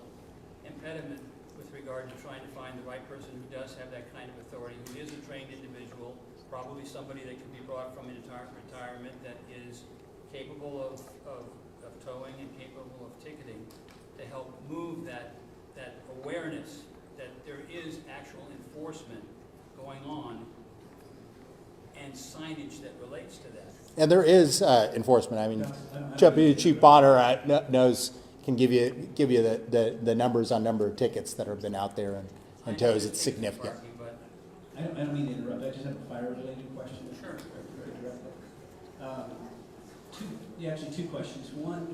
impediment with regard to trying to find the right person who does have that kind of authority, who is a trained individual, probably somebody that can be brought from retirement that is capable of towing and capable of ticketing to help move that awareness that there is actual enforcement going on and signage that relates to that. And there is enforcement. I mean, Deputy Chief Bonner can give you the numbers on number of tickets that have been out there and tows. It's significant. I don't mean to interrupt. I just have a fire-related question. Sure. Actually, two questions. One,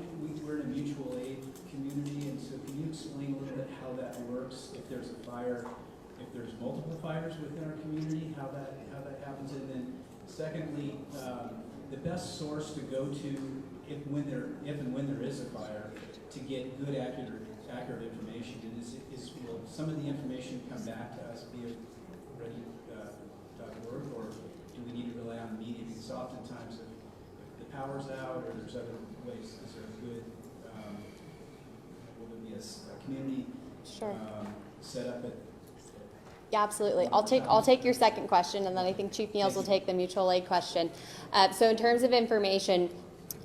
we're in a mutual aid community, and so can you explain a little bit how that works? If there's a fire, if there's multiple fires within our community, how that happens, and then secondly, the best source to go to if and when there is a fire to get good, accurate information, and will some of the information come back to us via ready.org, or do we need to rely on the media? Because oftentimes if the power's out or there's other ways, is there a good, will there be a community set up at? Yeah, absolutely. I'll take your second question, and then I think Chief Niels will take the mutual aid question. So in terms of information,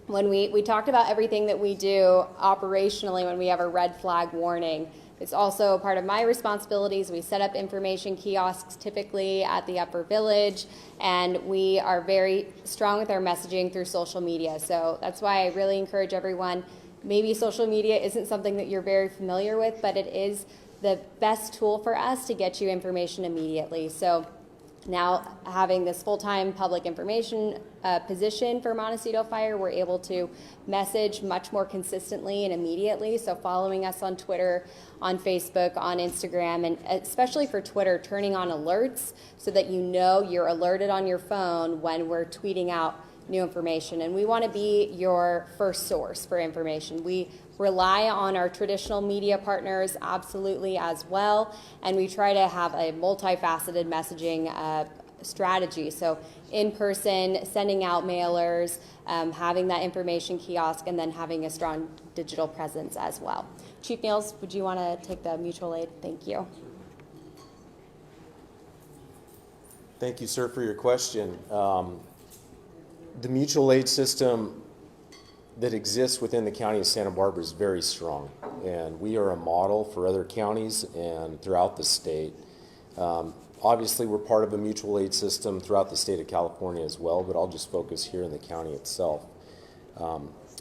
when we talked about everything that we do operationally when we have a red flag warning, it's also part of my responsibilities. We set up information kiosks typically at the Upper Village, and we are very strong with our messaging through social media. So that's why I really encourage everyone. Maybe social media isn't something that you're very familiar with, but it is the best tool for us to get you information immediately. So now having this full-time public information position for Montecito Fire, we're able to message much more consistently and immediately. So following us on Twitter, on Facebook, on Instagram, and especially for Twitter, turning on alerts so that you know you're alerted on your phone when we're tweeting out new information. And we want to be your first source for information. We rely on our traditional media partners absolutely as well, and we try to have a multifaceted messaging strategy. So in person, sending out mailers, having that information kiosk, and then having a strong digital presence as well. Chief Niels, would you want to take the mutual aid? Thank you. Thank you, sir, for your question. The mutual aid system that exists within the county of Santa Barbara is very strong, and we are a model for other counties and throughout the state. Obviously, we're part of a mutual aid system throughout the state of California as well, but I'll just focus here in the county itself.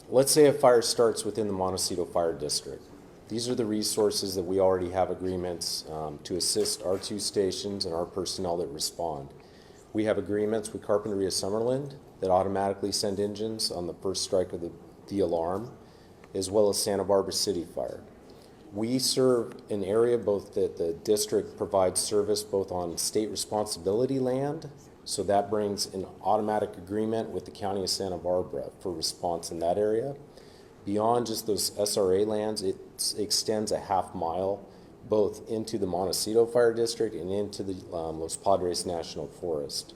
Let's say a fire starts within the Montecito Fire District. These are the resources that we already have agreements to assist our 2 stations and our personnel that respond. We have agreements with Carpinteria Summerlin that automatically send engines on the first strike of the alarm, as well as Santa Barbara City Fire. We serve an area both that the district provides service both on state responsibility land, so that brings an automatic agreement with the county of Santa Barbara for response in that area. Beyond just those SRA lands, it extends a half mile both into the Montecito Fire District and into the Los Padres National Forest.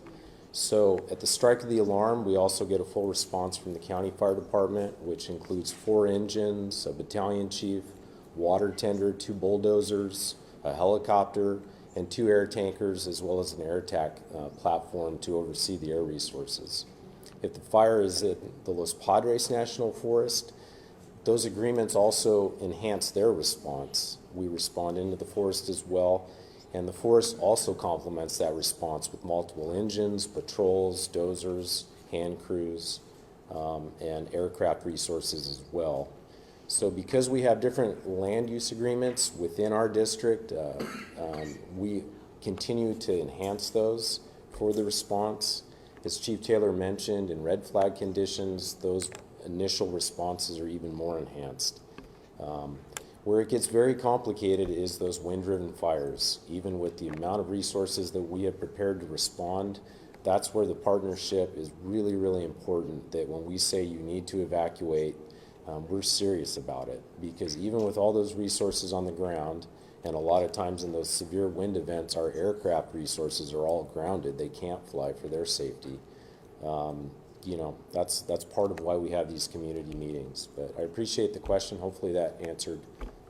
So at the strike of the alarm, we also get a full response from the county fire department, which includes 4 engines, a battalion chief, water tender, 2 bulldozers, a helicopter, and 2 air tankers, as well as an air attack platform to oversee the air resources. If the fire is at the Los Padres National Forest, those agreements also enhance their response. We respond into the forest as well, and the forest also complements that response with multiple engines, patrols, dozers, hand crews, and aircraft resources as well. So because we have different land use agreements within our district, we continue to enhance those for the response. As Chief Taylor mentioned, in red flag conditions, those initial responses are even more enhanced. Where it gets very complicated is those wind-driven fires. Even with the amount of resources that we have prepared to respond, That's where the partnership is really, really important, that when we say you need to evacuate, we're serious about it. Because even with all those resources on the ground, and a lot of times in those severe wind events, our aircraft resources are all grounded. They can't fly for their safety. You know, that's part of why we have these community meetings. But I appreciate the question. Hopefully that answered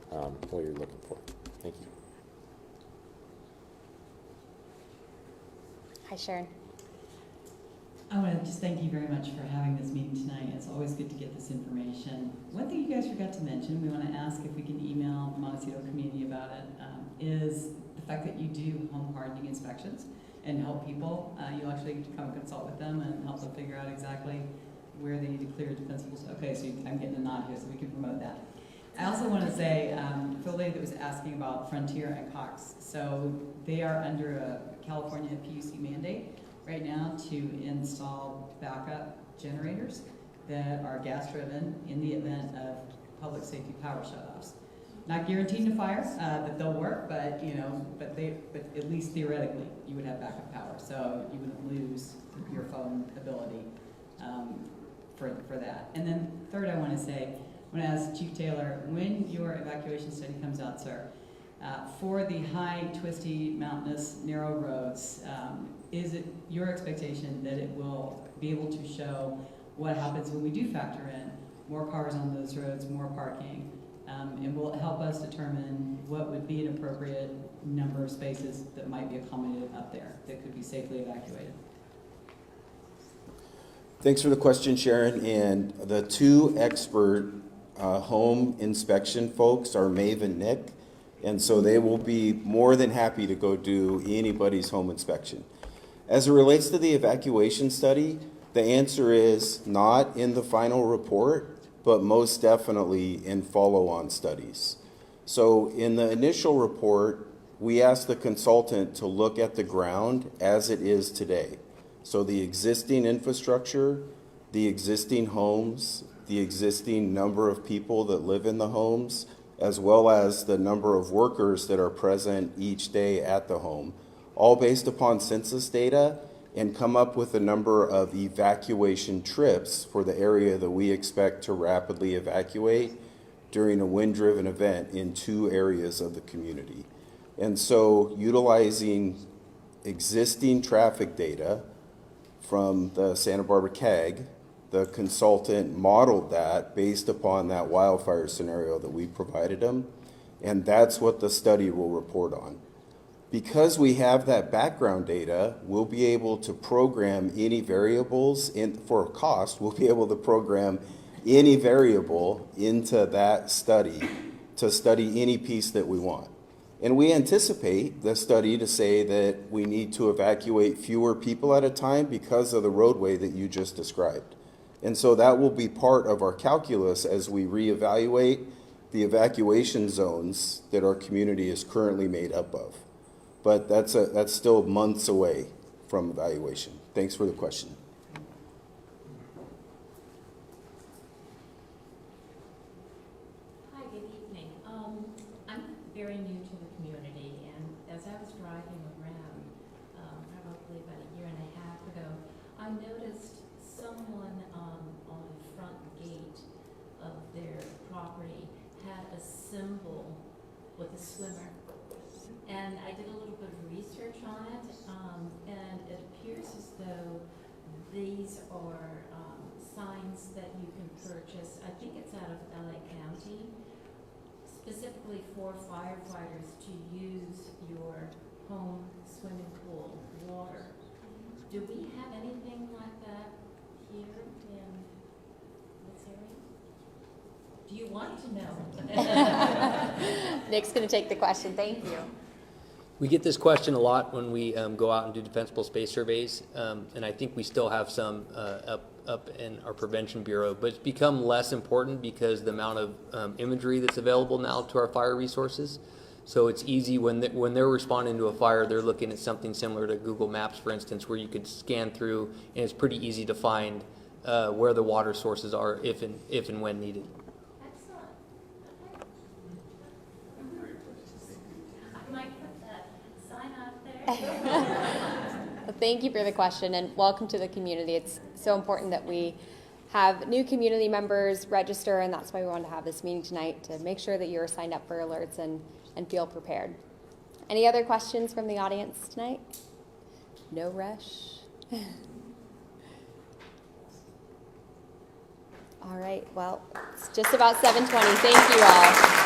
what you're looking for. Thank you. Hi, Sharon. I want to just thank you very much for having this meeting tonight. It's always good to get this information. One thing you guys forgot to mention, we want to ask if we can email the Montecito community about it, is the fact that you do home hardening inspections and help people. You actually get to come and consult with them and help them figure out exactly where they need to clear defensible. Okay, so I'm getting a nod here, so we can promote that. I also want to say, for the lady that was asking about Frontier and Cox, so they are under a California PUC mandate right now to install backup generators that are gas driven in the event of public safety power shutoffs. Not guaranteed to fire, that they'll work, but you know, but at least theoretically you would have backup power, so you wouldn't lose your phone ability for that. And then third, I want to say, I want to ask Chief Taylor, when your evacuation study comes out, sir, for the high, twisty, mountainous, narrow roads, is it your expectation that it will be able to show what happens when we do factor in more cars on those roads, more parking, and will it help us determine what would be an appropriate number of spaces that might be accommodated up there that could be safely evacuated? Thanks for the question, Sharon. And the two expert home inspection folks are Maeve and Nick. And so they will be more than happy to go do anybody's home inspection. As it relates to the evacuation study, the answer is not in the final report, but most definitely in follow-on studies. So in the initial report, we asked the consultant to look at the ground as it is today. So the existing infrastructure, the existing homes, the existing number of people that live in the homes, as well as the number of workers that are present each day at the home, all based upon census data, and come up with a number of evacuation trips for the area that we expect to rapidly evacuate during a wind-driven event in 2 areas of the community. And so utilizing existing traffic data from the Santa Barbara CAG, the consultant modeled that based upon that wildfire scenario that we provided them, and that's what the study will report on. Because we have that background data, we'll be able to program any variables for cost. We'll be able to program any variable into that study to study any piece that we want. And we anticipate the study to say that we need to evacuate fewer people at a time because of the roadway that you just described. And so that will be part of our calculus as we reevaluate the evacuation zones that our community is currently made up of. But that's still months away from evaluation. Thanks for the question. Hi, good evening. I'm very new to the community, and as I was driving around, probably about a year and a half ago, I noticed someone on the front gate of their property had a symbol with a swimmer. And I did a little bit of research on it, and it appears as though these are signs that you can purchase. I think it's out of LA County, specifically for firefighters to use your home swimming pool water. Do we have anything like that here in this area? Do you want to know? Nick's going to take the question. Thank you. We get this question a lot when we go out and do defensible space surveys, and I think we still have some up in our prevention bureau, but it's become less important because the amount of imagery that's available now to our fire resources. So it's easy when they're responding to a fire, they're looking at something similar to Google Maps, for instance, where you could scan through, and it's pretty easy to find where the water sources are if and when needed. Thank you for the question, and welcome to the community. It's so important that we have new community members register, and that's why we wanted to have this meeting tonight, to make sure that you're signed up for alerts and feel prepared. Any other questions from the audience tonight? No rush. All right, well, it's just about 7:20. Thank you all.